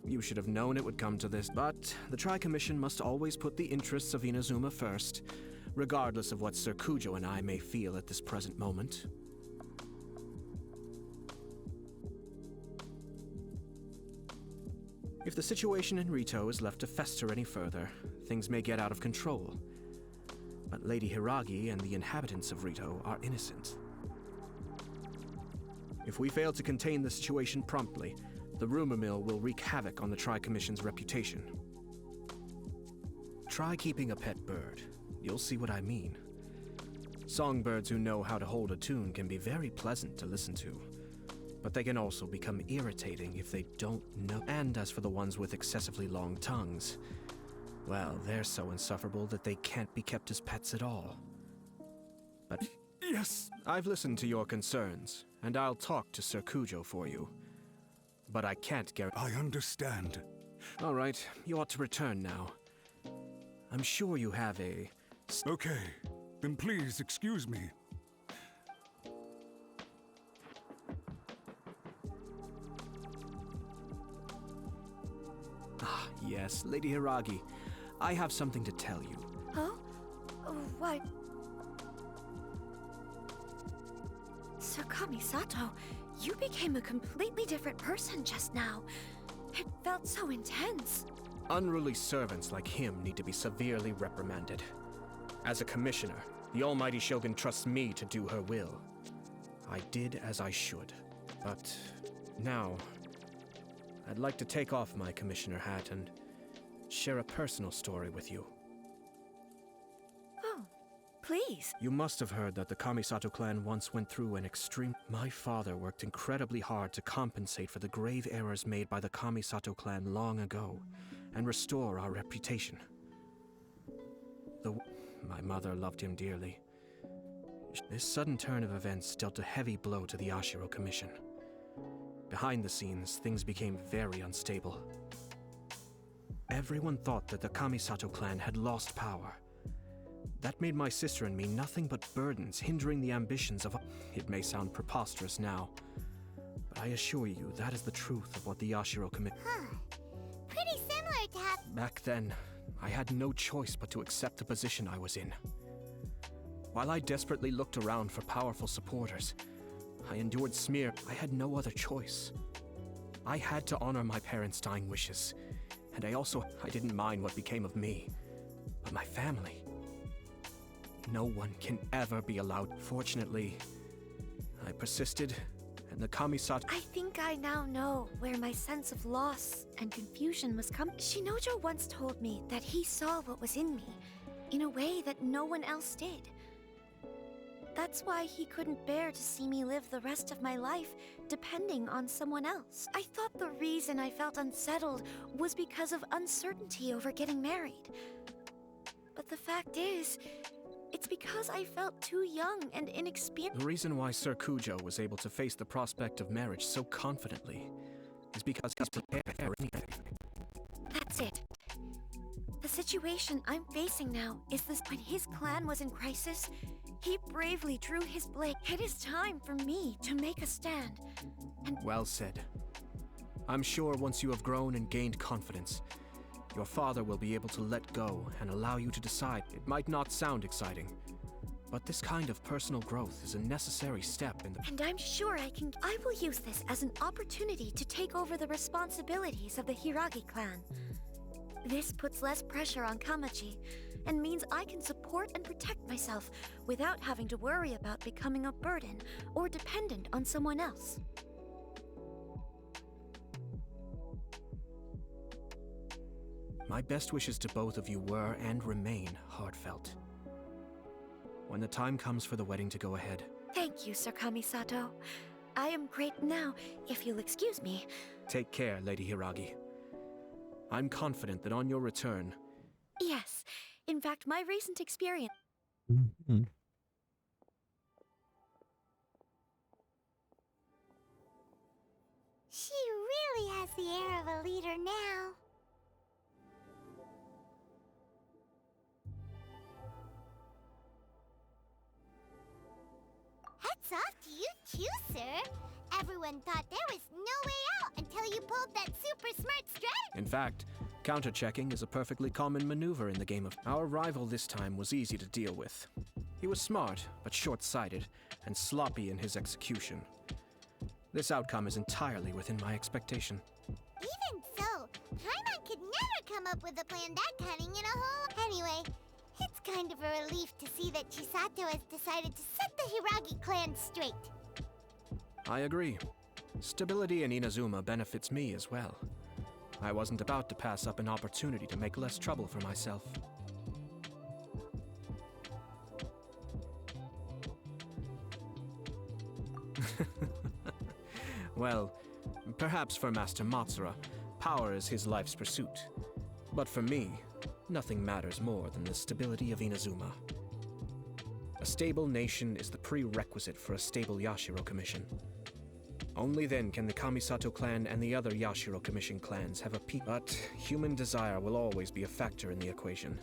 you should have known it would come to this, but the Tri-Commission must always put the interests of Inazuma first, regardless of what Sir Kujo and I may feel at this present moment. If the situation in Rito is left to fester any further, things may get out of control. But Lady Hiragi and the inhabitants of Rito are innocent. If we fail to contain the situation promptly, the rumor mill will wreak havoc on the Tri-Commission's reputation. Try keeping a pet bird. You'll see what I mean. Songbirds who know how to hold a tune can be very pleasant to listen to, but they can also become irritating if they don't know. And as for the ones with excessively long tongues, well, they're so insufferable that they can't be kept as pets at all. But
yes,
I've listened to your concerns, and I'll talk to Sir Kujo for you. But I can't guarantee...
I understand.
All right, you ought to return now. I'm sure you have a...
Okay, then please excuse me.
Ah, yes, Lady Hiragi. I have something to tell you.
Huh? What? Sir Kamisato, you became a completely different person just now. It felt so intense.
Unruly servants like him need to be severely reprimanded. As a commissioner, the almighty Shogun trusts me to do her will. I did as I should. But now, I'd like to take off my commissioner hat and share a personal story with you.
Oh, please.
You must have heard that the Kamisato clan once went through an extreme... My father worked incredibly hard to compensate for the grave errors made by the Kamisato clan long ago, and restore our reputation. My mother loved him dearly. This sudden turn of events dealt a heavy blow to the Yashiro Commission. behind the scenes, things became very unstable. Everyone thought that the Kamisoto clan had lost power. That made my sister and me nothing but burdens, hindering the ambitions of... It may sound preposterous now, but I assure you that is the truth of what the Yashiro commit.
Huh. Pretty similar to how...
Back then, I had no choice but to accept the position I was in. While I desperately looked around for powerful supporters, I endured smear. I had no other choice. I had to honor my parents' dying wishes, and I didn't mind what became of me, but my family. No one can ever be allowed. Fortunately, I persisted, and the Kamisoto...
I think I now know where my sense of loss and confusion was coming. Shinojo once told me that he saw what was in me, in a way that no one else did. That's why he couldn't bear to see me live the rest of my life depending on someone else. I thought the reason I felt unsettled was because of uncertainty over getting married. But the fact is, it's because I felt too young and inexperienced.
The reason why Sir Kujo was able to face the prospect of marriage so confidently is because he's prepared for anything.
That's it. The situation I'm facing now is this: when his clan was in crisis, he bravely drew his blade. It is time for me to make a stand. And
well said. I'm sure once you have grown and gained confidence, your father will be able to let go and allow you to decide. It might not sound exciting, but this kind of personal growth is a necessary step in the...
And I'm sure I will use this as an opportunity to take over the responsibilities of the Hiragi clan. This puts less pressure on Kamaji, and means I can support and protect myself without having to worry about becoming a burden or dependent on someone else.
My best wishes to both of you were and remain heartfelt. When the time comes for the wedding to go ahead...
Thank you, Sir Kamisato. I am great now, if you'll excuse me.
Take care, Lady Hiragi. I'm confident that on your return...
Yes. In fact, my recent experience...
She really has the air of a leader now. Hats off to you too, sir. Everyone thought there was no way out until you pulled that super smart strategy.
In fact, counter-checking is a perfectly common maneuver in the game of... Our rival this time was easy to deal with. He was smart, but short-sighted, and sloppy in his execution. This outcome is entirely within my expectation.
Even so, Paimon could never come up with a plan that cunning in a whole... Anyway, it's kind of a relief to see that Chisato has decided to set the Hiragi clan straight.
I agree. Stability in Inazuma benefits me as well. I wasn't about to pass up an opportunity to make less trouble for myself. Well, perhaps for Master Matsura, power is his life's pursuit. But for me, nothing matters more than the stability of Inazuma. A stable nation is the prerequisite for a stable Yashiro Commission. Only then can the Kamisoto clan and the other Yashiro Commission clans have a peak. But human desire will always be a factor in the equation.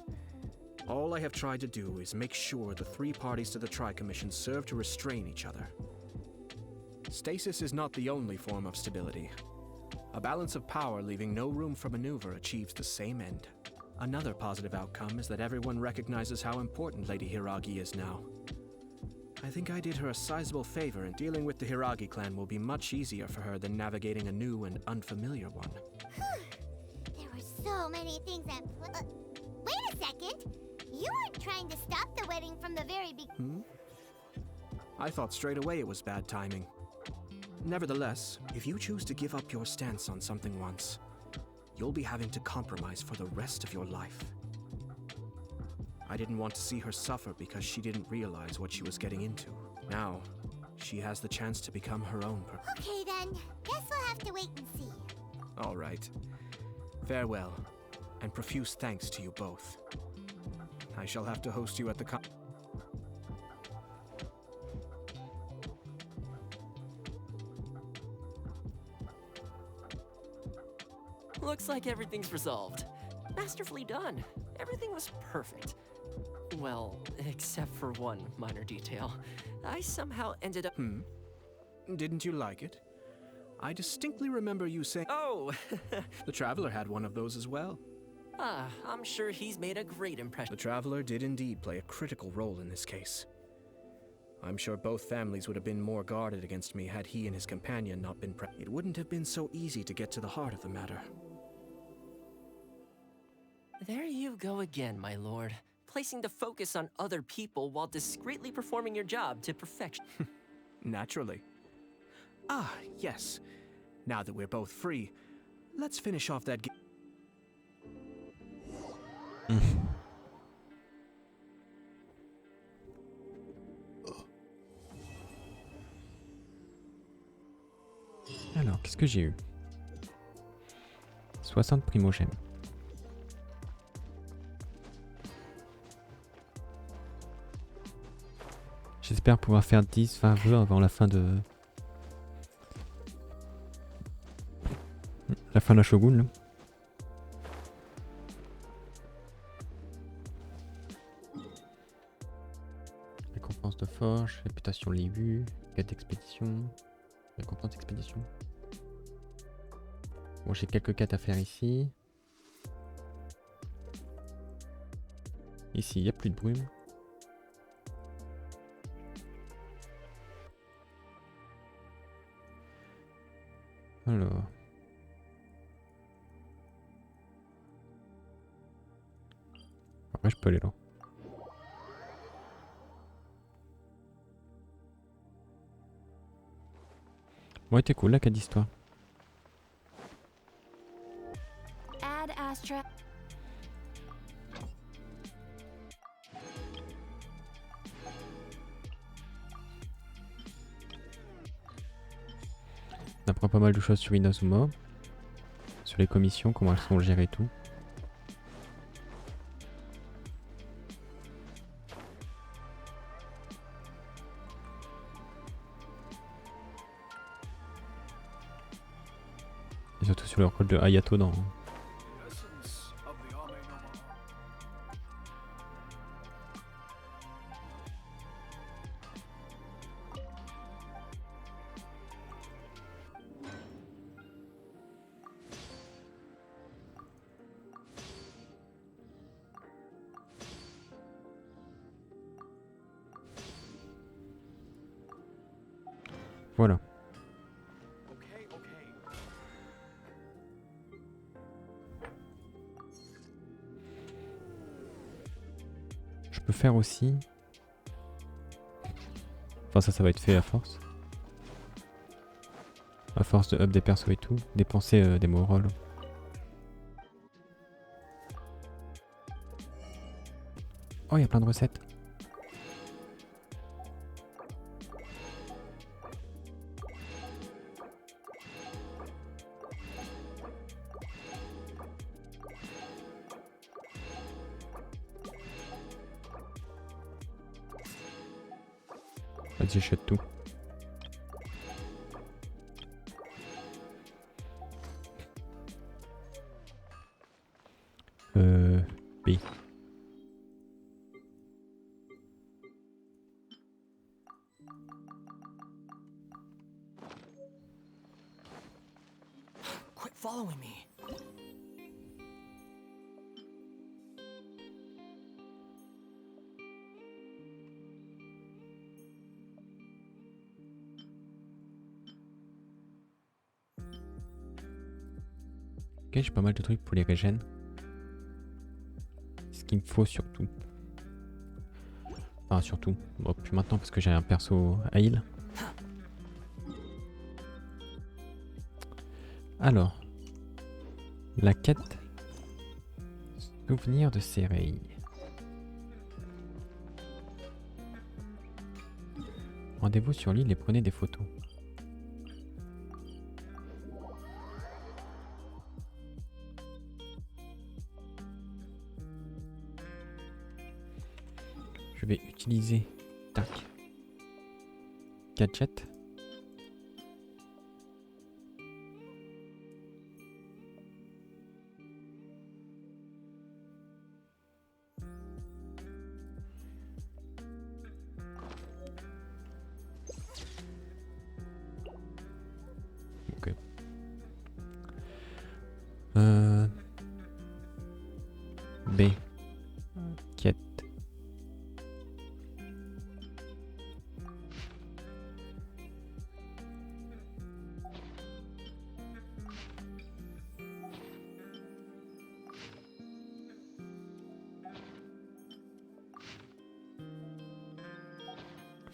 All I have tried to do is make sure the three parties to the Tri-Commission serve to restrain each other. Stasis is not the only form of stability. A balance of power leaving no room for maneuver achieves the same end. Another positive outcome is that everyone recognizes how important Lady Hiragi is now. I think I did her a sizable favor, and dealing with the Hiragi clan will be much easier for her than navigating a new and unfamiliar one.
There were so many things at wait a second! You weren't trying to stop the wedding from the very beginning.
I thought straight away it was bad timing. Nevertheless, if you choose to give up your stance on something once, you'll be having to compromise for the rest of your life. I didn't want to see her suffer because she didn't realize what she was getting into. Now, she has the chance to become her own person.
Okay then, guess we'll have to wait and see.
All right. Farewell, and profuse thanks to you both. I shall have to host you at the
Looks like everything's resolved. Masterfully done. Everything was perfect. Well, except for one minor detail. I somehow ended up...
Didn't you like it? I distinctly remember you saying...
Oh!
The Traveler had one of those as well.
I'm sure he's made a great impression.
The Traveler did indeed play a critical role in this case. I'm sure both families would have been more guarded against me had he and his companion not been present. It wouldn't have been so easy to get to the heart of the matter.
There you go again, my lord. Placing the focus on other people while discreetly performing your job to perfection.
Naturally. Ah, yes. Now that we're both free, let's finish off that
Alors, qu'est-ce que j'ai eu? 60 primogèmes. J'espère pouvoir faire 10-20 vœux avant la fin de... La fin de la Shogun, là. Récompense de forge, réputation libu, quête d'expédition, récompense d'expédition. Bon, j'ai quelques quêtes à faire ici. Ici, il n'y a plus de brume. Alors... Après, je peux aller là. Ouais, t'es cool, la quête d'histoire.
Add Astra.
On apprend pas mal de choses sur Inazuma. Sur les commissions, comment elles sont gérées et tout. Et surtout sur le rôle de Ayato dans... Voilà. Je peux faire aussi... Enfin ça va être fait à force. À force de up des persos et tout. Dépenser des morals. Oh, il y a plein de recettes. Vas-y, j'achète tout. B.
Quit following me.
Ok, j'ai pas mal de trucs pour les régènes. Ce qu'il me faut surtout. Enfin, surtout. Bon, plus maintenant parce que j'ai un perso à heal. Alors. La quête. Souvenir de Seirai. Rendez-vous sur l'île et prenez des photos. Je vais utiliser tac gadget.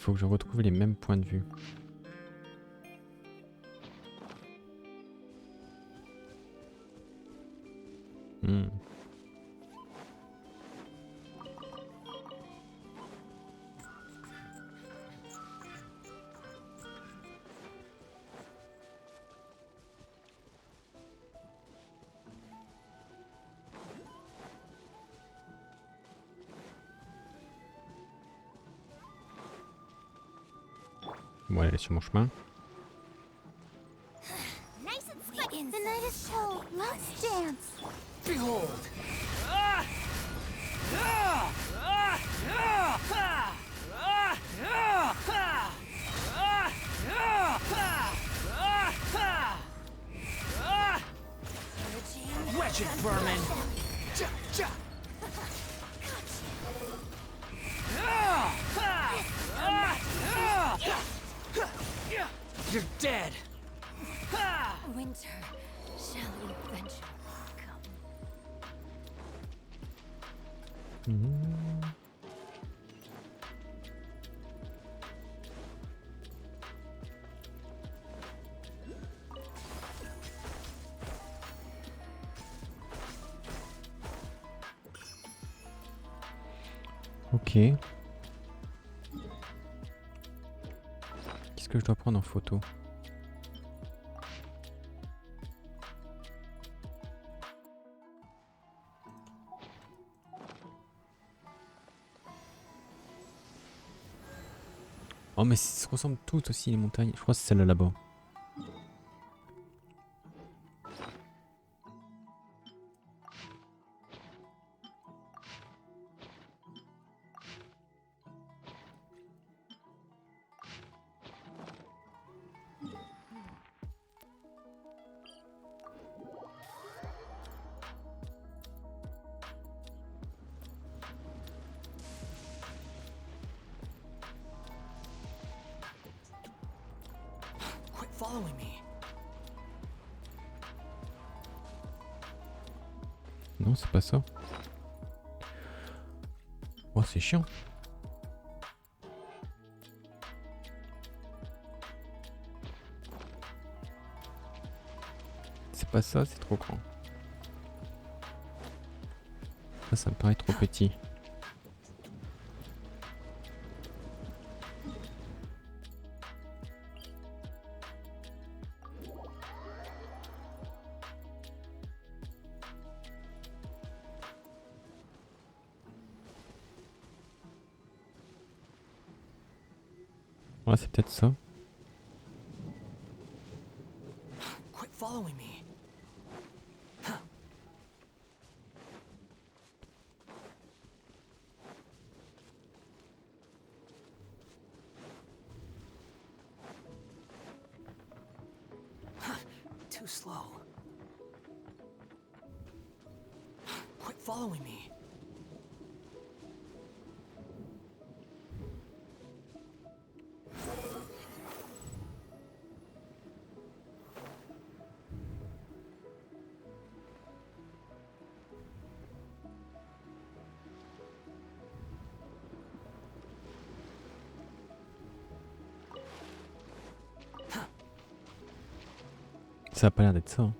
faut que je retrouve les mêmes points de vue. Hmm. Bon, elle est sur mon chemin.
Nice and spicy. The night is cold. Let's dance.
Behold!
Wedge it, vermin!
You're dead!
Winter shall eventually come.
Ok. Qu'est-ce que je dois prendre en photo? Oh mais ça se ressemble toutes aussi les montagnes. Je crois que c'est celle-là là-bas.
Quit following me.
Non, c'est pas ça. Oh, c'est chiant. C'est pas ça, c'est trop grand. Ça me paraît trop petit. Ouais, c'est peut-être ça.
Quit following me. Too slow. Quit following me.
Ça a pas l'air d'être ça. Hein.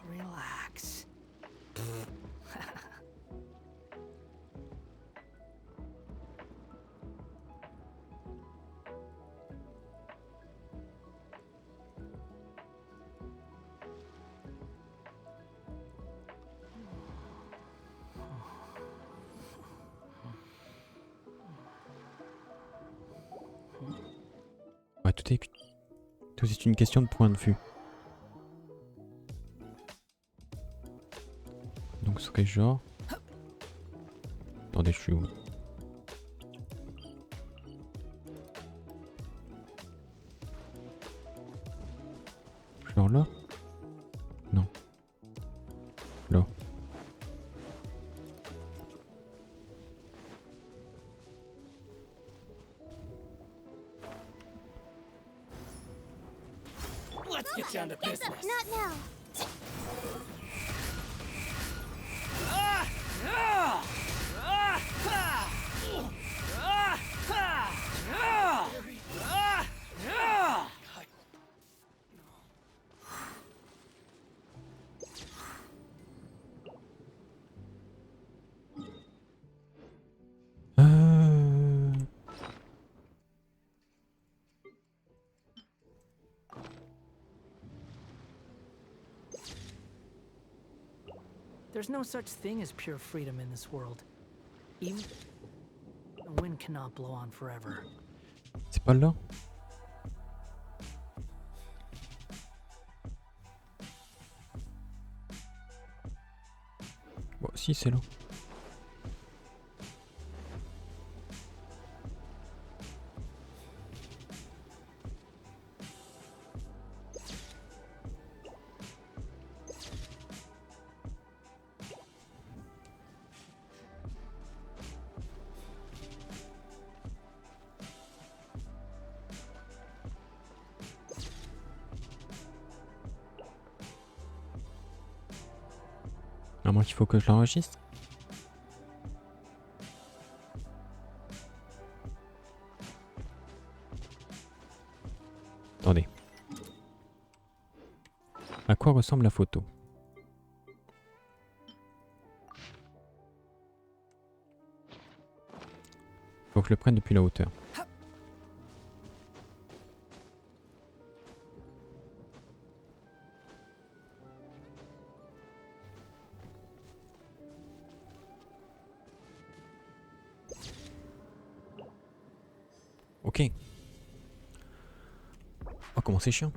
Relax.
Ouais, tout est une question de point de vue. Donc sur quel genre? Attendez, je suis où? Genre là? Non. Là.
Let's get down to business.
Not now.
There's no such thing as pure freedom in this world. Even the wind cannot blow on forever.
C'est pas là? Bon, si, c'est là. À moins qu'il faut que je l'enregistre. Attendez. À quoi ressemble la photo? Faut que je le prenne depuis la hauteur. Ok. Oh, comment c'est chiant.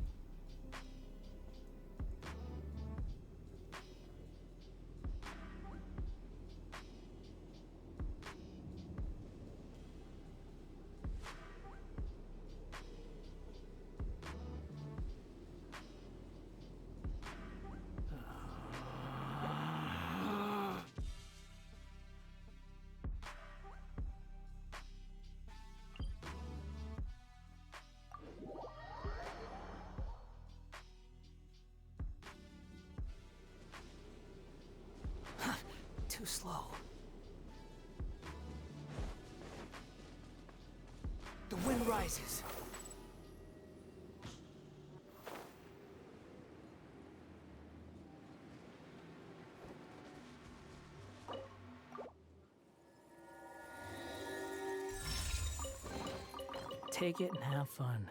Too slow. The wind rises. Take it and have fun.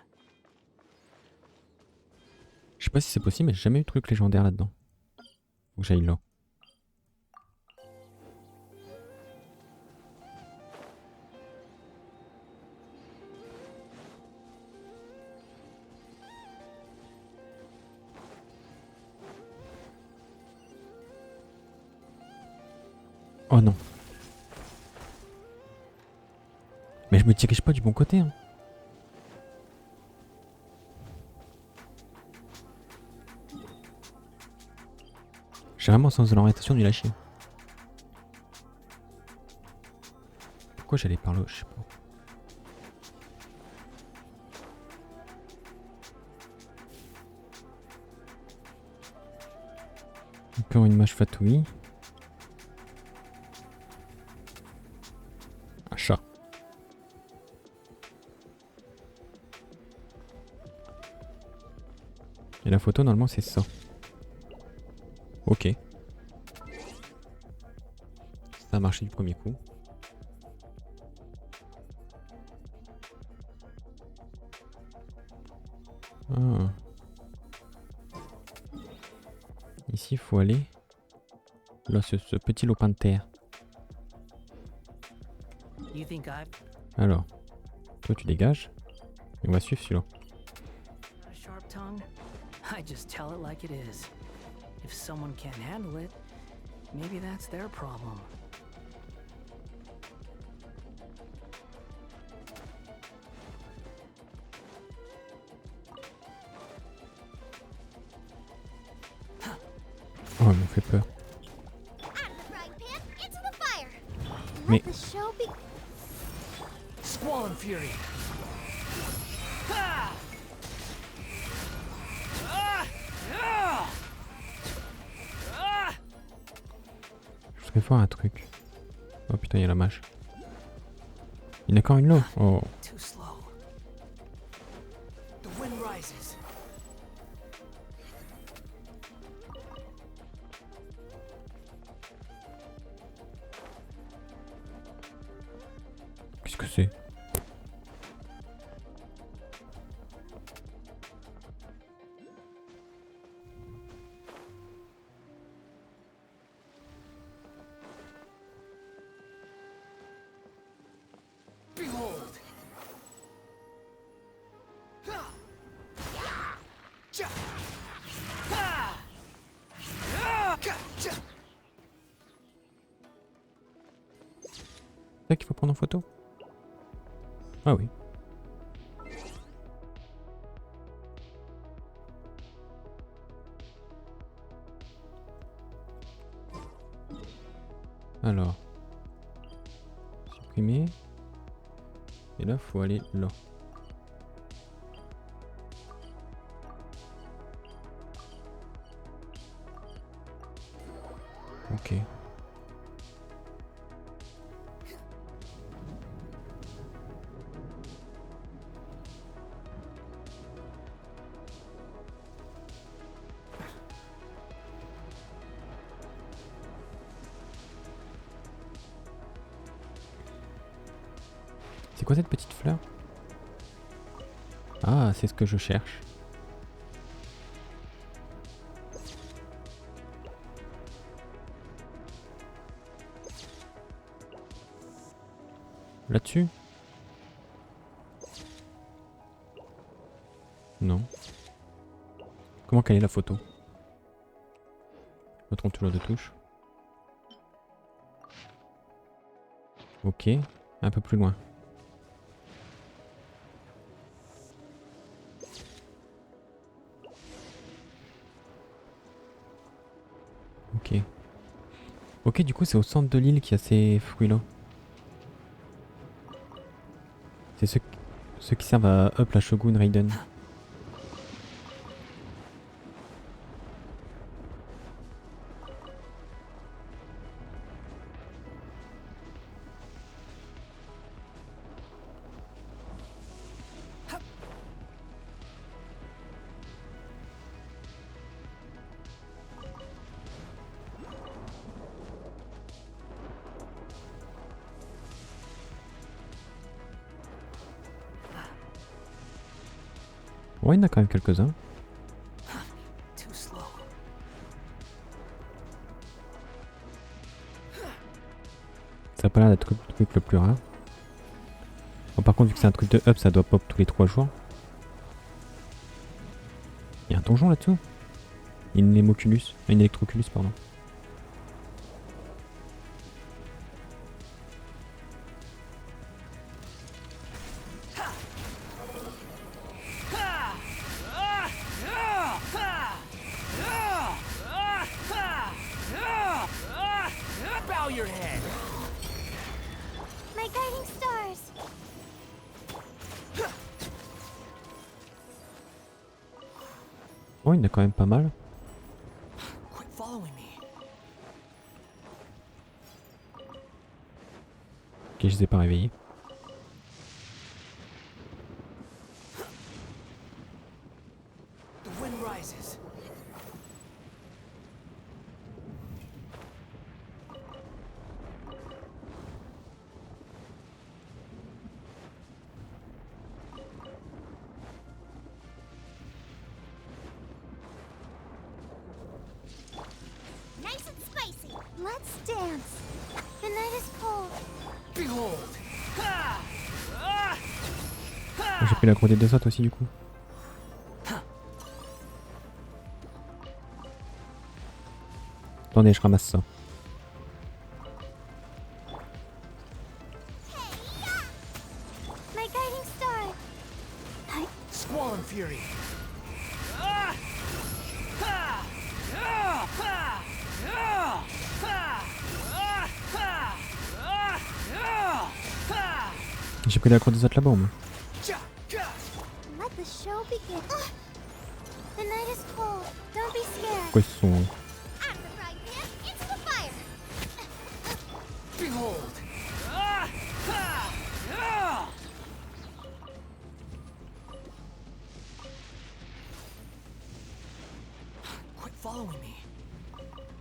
Je sais pas si c'est possible, mais j'ai jamais eu de truc légendaire là-dedans. Faut que j'aille là. Oh non. Mais je me dirige pas du bon côté. Hein. J'ai vraiment un sens de l'orientation du lâcher. Pourquoi j'allais par là? Je sais pas. Encore une mâche fatouille. Un chat. Et la photo, normalement, c'est ça. Ok. Ça a marché du premier coup. Ah. Ici, il faut aller. Là, ce petit lopin de terre. Alors, toi, tu dégages. Et on va suivre celui-là.
Sharp tongue? I just tell it like it is. If someone can't handle it, maybe that's their problem.
ils m'ont fait peur. Mais...
The show be
Squall Fury.
Je voudrais voir un truc. Oh putain, il y a la mâche. Il y a encore une lot. Oh.
Too slow. The wind rises.
Qu'est-ce que c'est?
Behold.
C'est ça qu'il faut prendre en photo? Ah oui. Alors. Supprimer. Et là, faut aller là. Ok. C'est quoi cette petite fleur? Ah, c'est ce que je cherche. Là-dessus? Non. Comment caler la photo? Je me trompe toujours de touche. Ok, un peu plus loin. Ok. Ok, du coup c'est au centre de l'île qu'il y a ces fruits-là. C'est ceux qui servent à up la Shogun Raiden. Ouais, il y en a quand même quelques-uns.
Too slow.
Ça a pas l'air d'être le truc le plus rare. Bon, par contre, vu que c'est un truc de up, ça doit pop tous les 3 jours. Il y a un donjon là-dessous. Une électroculus, pardon.
Bow your head.
my guiding stars.
Oh, il y en a quand même pas mal.
Quit following me.
Ok, je les ai pas réveillés.
The wind rises.
Nice and spicy. Let's dance. The night is cold.
Behold.
J'ai pris la grenade de saute aussi du coup. Attendez, je ramasse ça.
My guiding star.
Squall Fury.
J'ai pris la cour des autres là-bas, moi.
Let the show begin. The night is cold. Don't be scared.
Pourquoi ils sont...
I'm the frying pan into the fire.
Behold. Quit following me.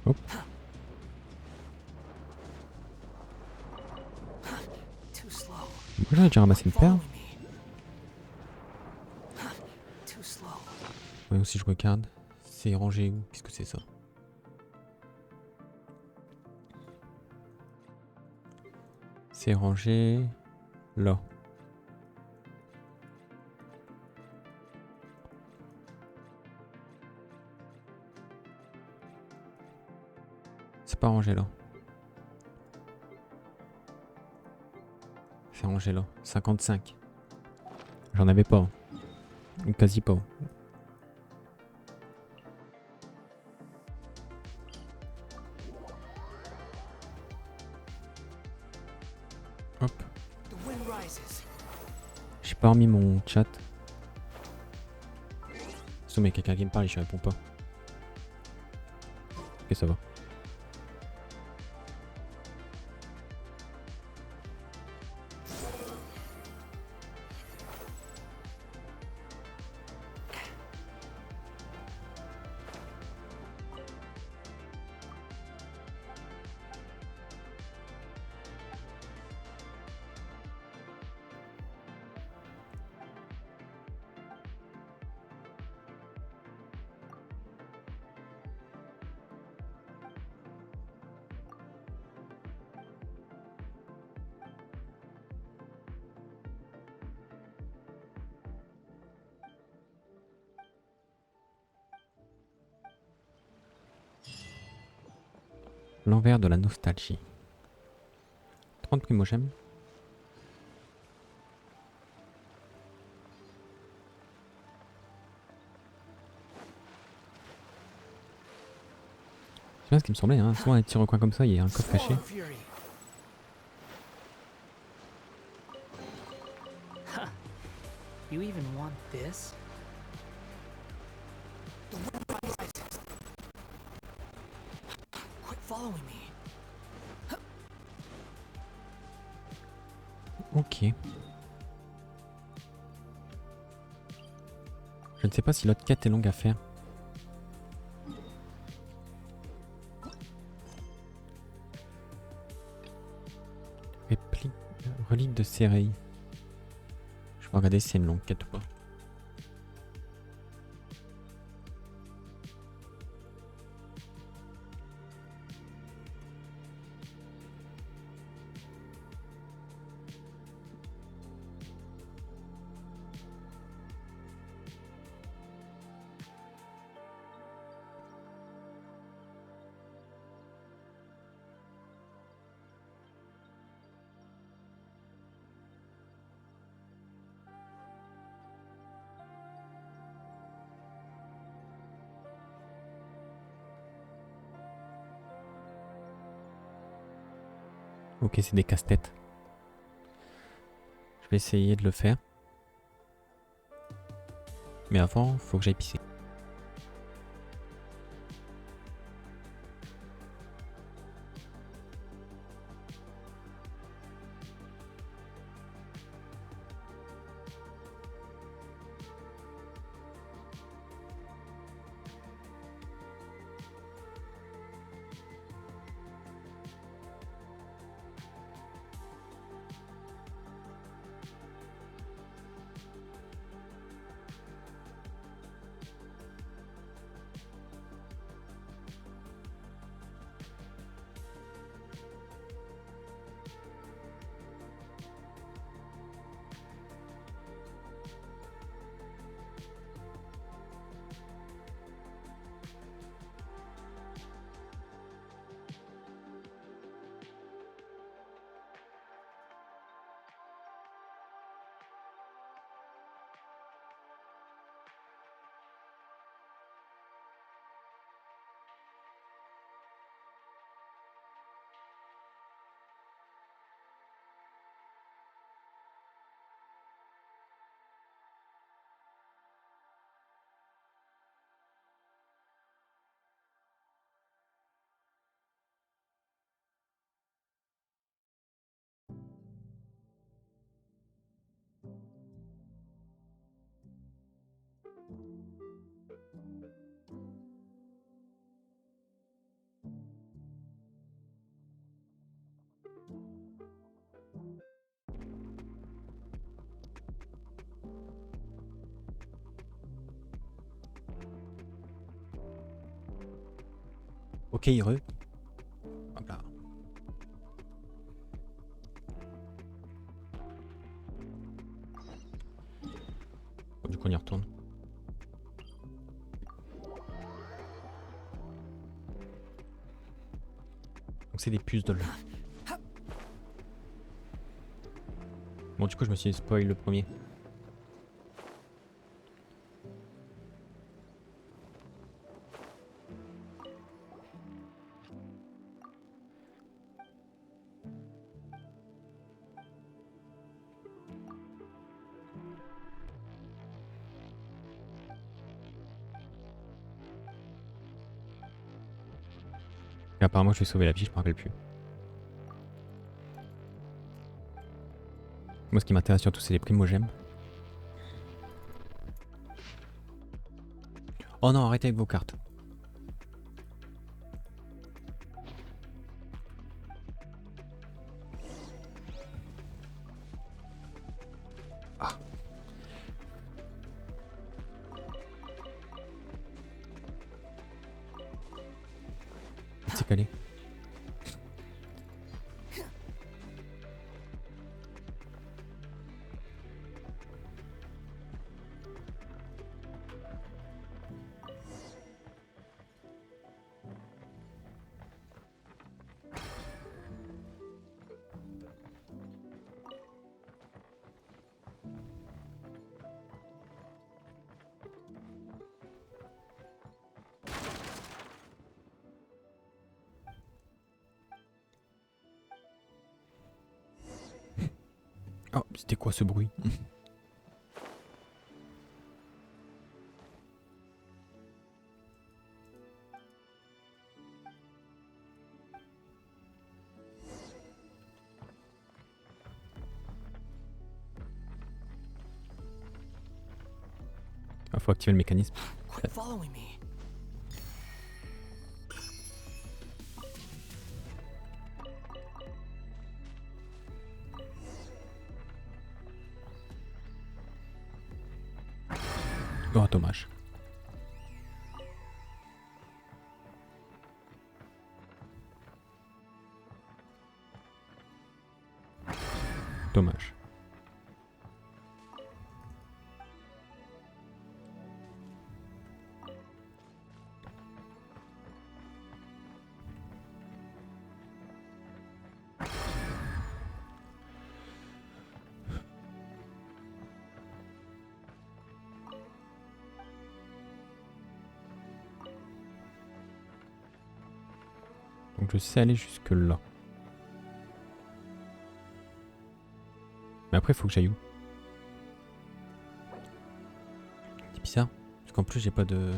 Hop.
Too slow.
Moi j'aurais déjà ramassé une perle.
Too slow.
Voyons si je regarde. C'est rangé où? Qu'est-ce que c'est ça? C'est rangé là. C'est pas rangé là. C'est rangé là. 55. J'en avais pas. Ou quasi pas. Hop. J'ai pas remis mon chat. Sauf mais quelqu'un qui me parle et je réponds pas. Ok, ça va. L'envers de la nostalgie. 30 primogèmes. C'est bien ce qui me semblait, hein. Souvent, un petit recoin comme ça, il y a un coffre caché.
Huh. You even want this? Quit following me.
Ok. Je ne sais pas si l'autre quête est longue à faire. Relique de Seirai. Je vais regarder si c'est une longue quête ou pas. Ok, c'est des casse-têtes. Je vais essayer de le faire. Mais avant, faut que j'aille pisser. Ok, heureux. Hop là. Bon, du coup, on y retourne. Donc c'est des puzzles. Bon, du coup, je me suis spoil le premier. Et apparemment, je vais sauver la vie, je me rappelle plus. Moi, ce qui m'intéresse surtout, c'est les primogèmes. Oh non, arrêtez avec vos cartes. Ah. C'est calé. Oh, c'était quoi ce bruit? Ah, faut activer le mécanisme.
Quit following me.
Oh, dommage. Dommage. Donc je sais aller jusque là. Mais après, il faut que j'aille où? C'est bizarre. Parce qu'en plus, j'ai pas de...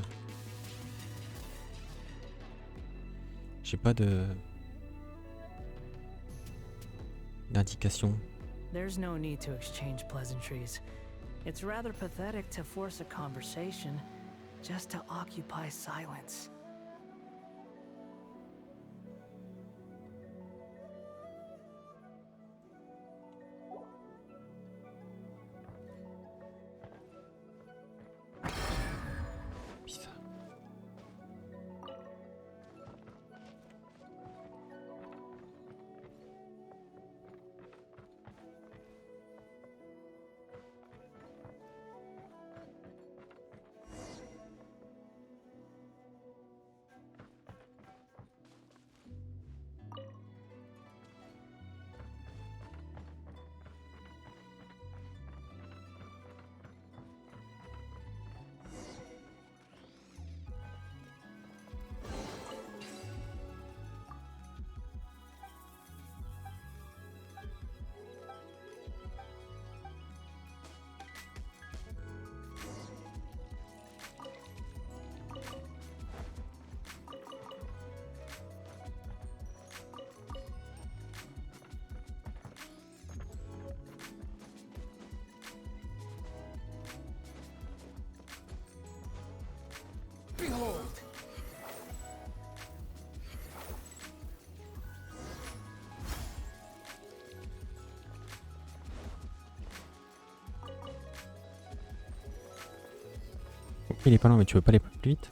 d'indication.
There's no need to exchange pleasantries. It's rather pathetic to force a conversation just to occupy silence.
Behold!
Ok, il est pas loin, mais tu veux pas aller plus vite?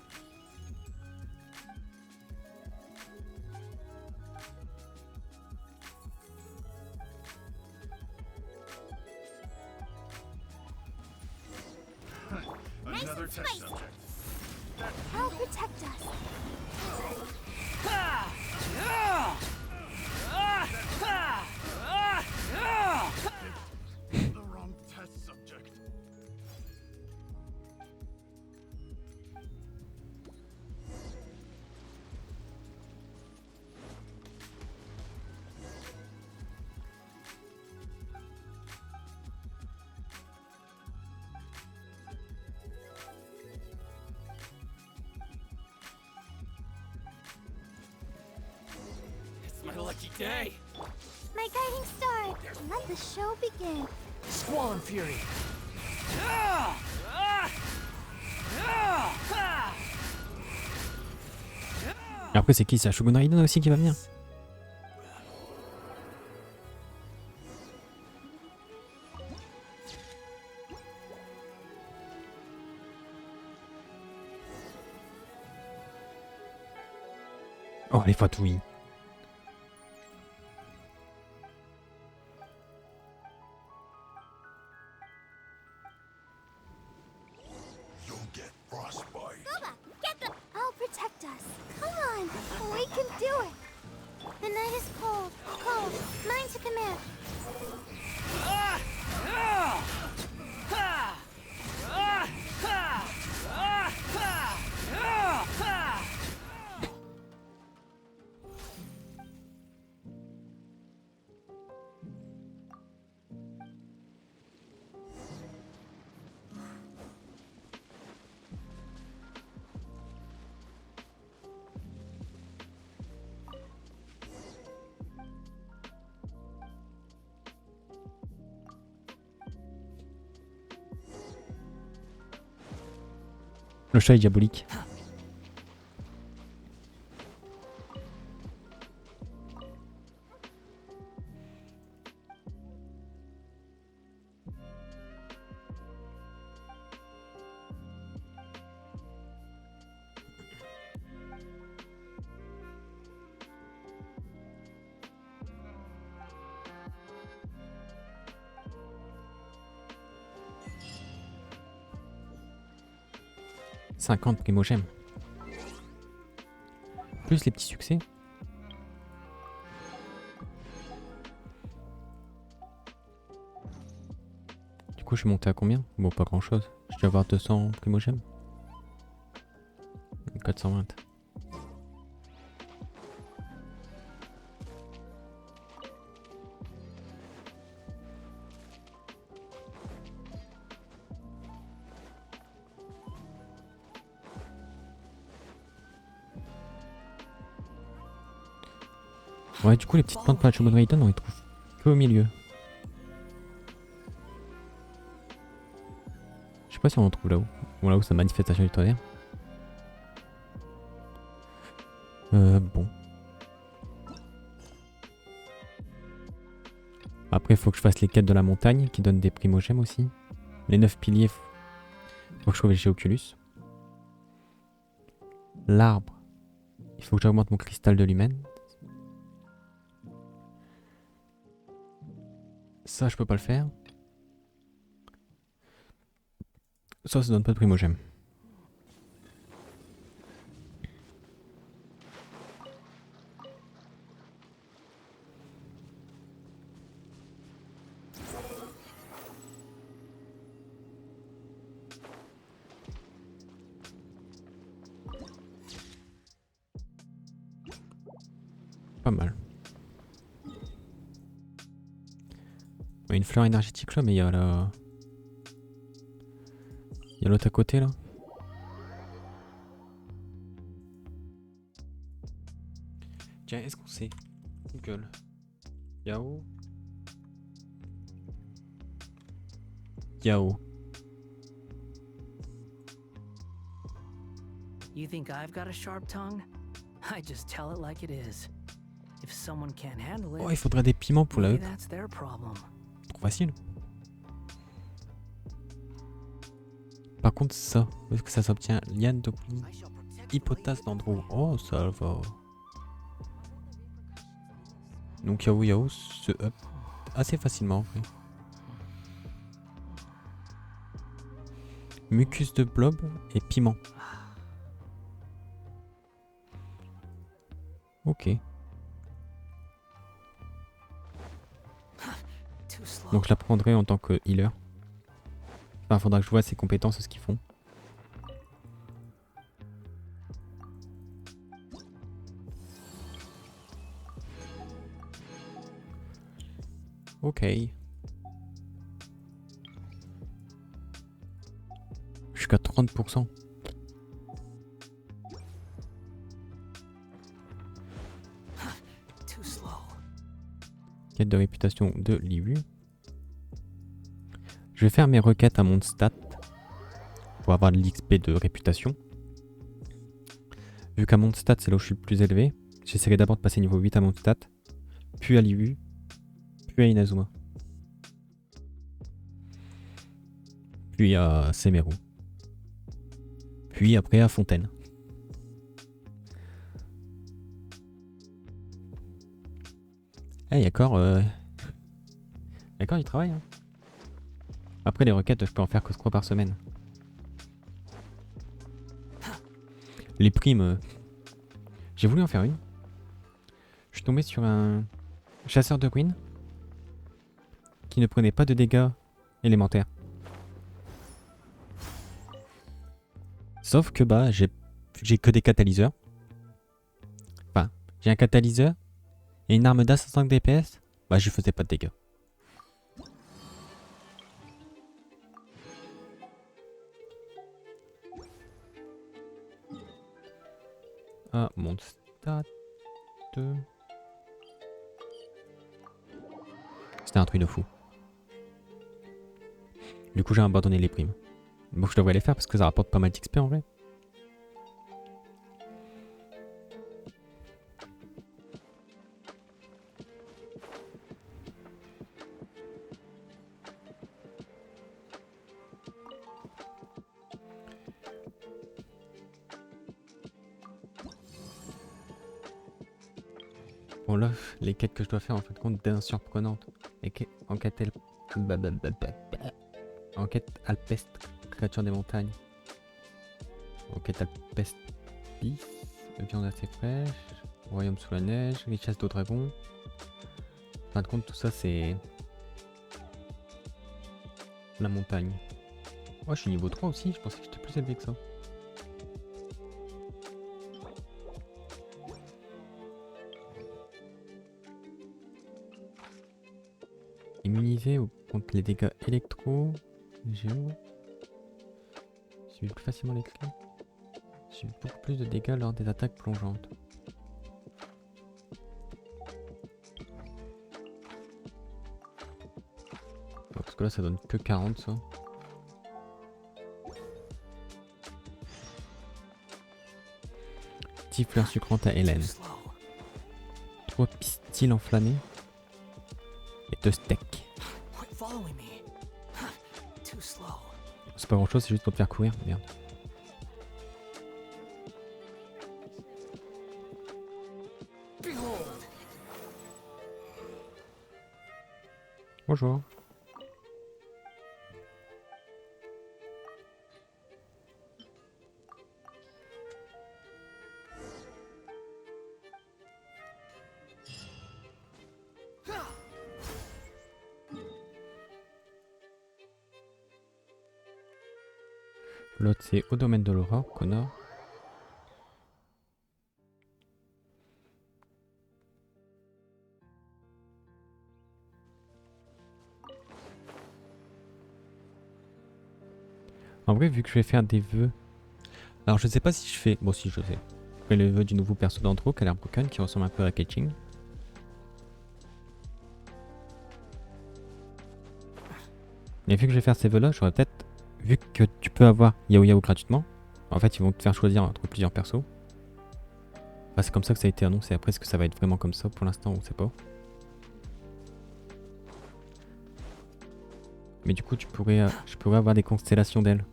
and spicy. I'll protect us.
The wrong test subject.
It's my lucky day.
My guiding star. Let the show begin.
Squall and Fury.
Et après c'est qui? C'est Shogun Raiden aussi qui va venir? Oh les fatouilles.
Boba, get the... I'll protect us. Come on, we can do it. The night is cold, cold. Mine to command.
Le chat est diabolique. « 50 primogèmes. Plus les petits succès. Du coup, je suis monté à combien? Bon, pas grand chose. Je dois avoir 200 primogèmes. 420. Ouais, du coup, les petites plantes pour la Shogun Raiden, on les trouve que au milieu. Je sais pas si on en trouve là-haut. Bon, là-haut, c'est la manifestation du tonnerre. Bon. Après, il faut que je fasse les quêtes de la montagne qui donnent des primogèmes aussi. Les 9 piliers, faut que je trouve chez Oculus. L'arbre, il faut que j'augmente mon cristal de lumen. Ça, je peux pas le faire. Ça donne pas de primogème. Pas mal. Il y a une fleur énergétique là, mais il y a la... Il y a l'autre à côté là. Tiens, est-ce qu'on sait? Google. Yao. Yao.
You think I've got a sharp tongue? I just tell it like it is. If someone can't handle it,
Oh, il faudrait des piments pour la
maybe
huppe.
that's their problem.
Trop facile. Par contre, ça, où est-ce que ça s'obtient? Liane de hypothèse d'Andrew. Oh, ça va. Donc Yao Yao se up assez facilement en fait. mucus de blob et piment. Ok. Donc je la prendrai en tant que healer. Enfin, faudra que je vois ses compétences et ce qu'ils font. Ok. Jusqu'à 30%. Quête de réputation de l'IU. Je vais faire mes requêtes à mon stat pour avoir de l'XP de réputation. Vu qu'à mon stat c'est là où je suis le plus élevé, j'essaierai d'abord de passer niveau 8 à mon stat, puis à l'IU, puis à Inazuma. Puis à Semeru. Puis après à Fontaine. Eh, Yakor, Yakor il travaille. Hein. Après les requêtes, je peux en faire que 3 par semaine. Les primes, j'ai voulu en faire une. Je suis tombé sur un chasseur de ruines qui ne prenait pas de dégâts élémentaires. Sauf que bah j'ai que des catalyseurs. Enfin, j'ai un catalyseur et une arme d'A5 DPS. Bah je faisais pas de dégâts. Ah, mon stat. C'était un truc de fou. Du coup, j'ai abandonné les primes. Bon, je devrais les faire parce que ça rapporte pas mal d'XP en vrai. Bon là, les quêtes que je dois faire en fin de compte d'un surprenante. Enquête alpestre, créature des montagnes. Enquête alpestre, viande assez fraîche, royaume sous la neige, richesse d'eau dragon. En fin de compte, tout ça c'est la montagne. Oh, je suis niveau 3 aussi, je pensais que j'étais plus élevé que ça. Immunisé contre les dégâts électro, géo. Subit plus facilement les clés. Subit beaucoup plus de dégâts lors des attaques plongeantes. Parce que là ça donne que 40 ça. Petite fleur sucrante à Hélène. 3 pistils enflammés. Et 2 steaks. C'est pas grand chose, c'est juste pour te faire courir, merde. Bonjour. L'autre c'est au domaine de l'aurore, Connor. En vrai, vu que je vais faire des vœux. Alors je sais pas si je fais. Bon si je sais. Je fais le vœu du nouveau perso d'Antro qui a l'air broken, qui ressemble un peu à Ketching. Et vu que je vais faire ces vœux là, j'aurais peut-être. Vu que tu peux avoir Yao Yao gratuitement, en fait ils vont te faire choisir entre plusieurs persos. Enfin, c'est comme ça que ça a été annoncé. Après, est-ce que ça va être vraiment comme ça pour l'instant, on sait pas. Mais du coup, je pourrais avoir des constellations d'elle.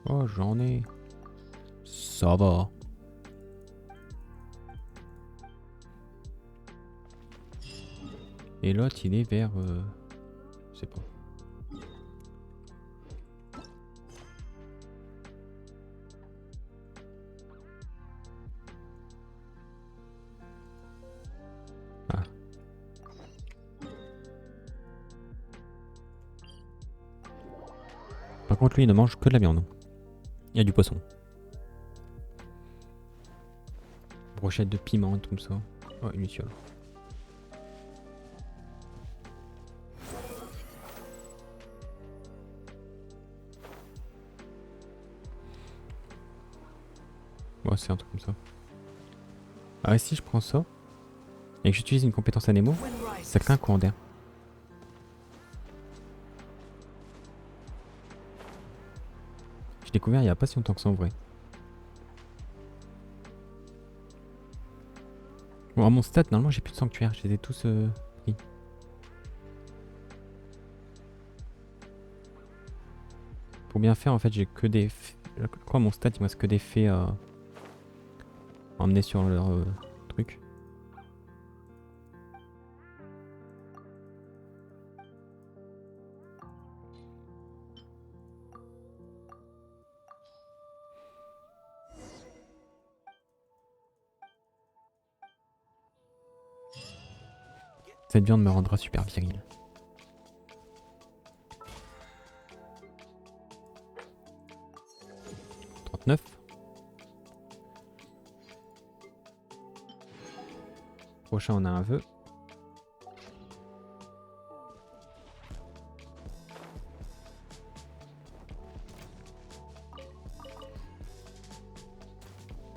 Oh, j'en ai. Ça va. Et l'autre il est vers... je sais pas. Ah. Par contre lui il ne mange que de la viande. Il y a du poisson. Brochette de piment et tout ça. Oh, une luciole. Bon, c'est un truc comme ça. Ah, et si je prends ça et que j'utilise une compétence anémo, ça crée un courant d'air. J'ai découvert il y a pas si longtemps que ça en vrai. Bon, à mon stat, normalement j'ai plus de sanctuaires, je les ai tous pris. Pour bien faire, en fait, j'ai que des... Je crois mon stat, il me reste que des faits à emmener sur leur truc. Cette viande me rendra super viril. Prochain on a un vœu.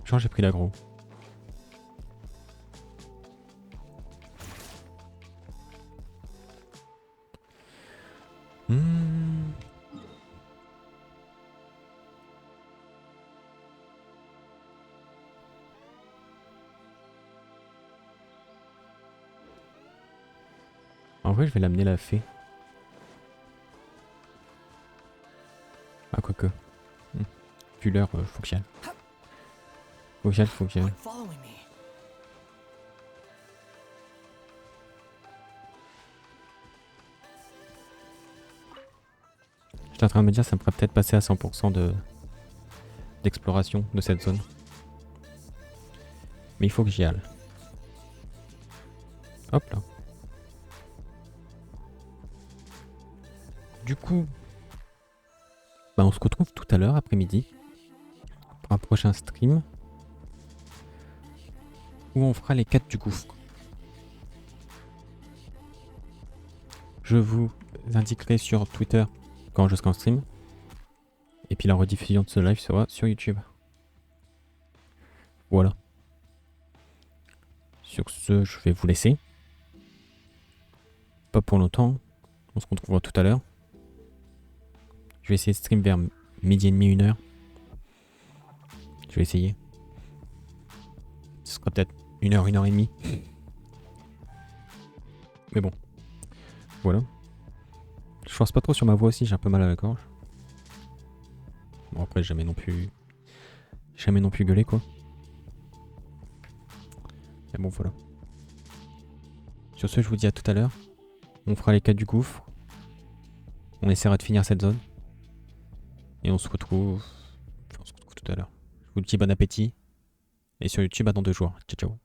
Genre j'ai pris l'agro. En vrai, je vais l'amener la fée. Ah, quoique. Vu l'heure, faut que j'y aille. Faut que j'y aille. J'étais en train de me dire, ça me ferait peut-être passer à 100% d'exploration de cette zone. Mais il faut que j'y aille. Hop là. Du coup, bah on se retrouve tout à l'heure après-midi pour un prochain stream où on fera les quêtes du gouffre. Je vous indiquerai sur Twitter quand je serai en stream. Et puis la rediffusion de ce live sera sur YouTube. Voilà. Sur ce, je vais vous laisser. Pas pour longtemps. On se retrouvera tout à l'heure. Je vais essayer de stream vers midi et demi, 1h. Je vais essayer. Ce sera peut-être 1h, 1h30. Mais bon. Voilà. Je force pas trop sur ma voix aussi, j'ai un peu mal à la gorge. Bon après jamais non plus gueuler quoi. Mais bon voilà. Sur ce je vous dis à tout à l'heure. On fera les quêtes du gouffre. On essaiera de finir cette zone. Et on se retrouve tout à l'heure. Je vous dis bon appétit. Et sur YouTube à dans 2 jours. Ciao ciao.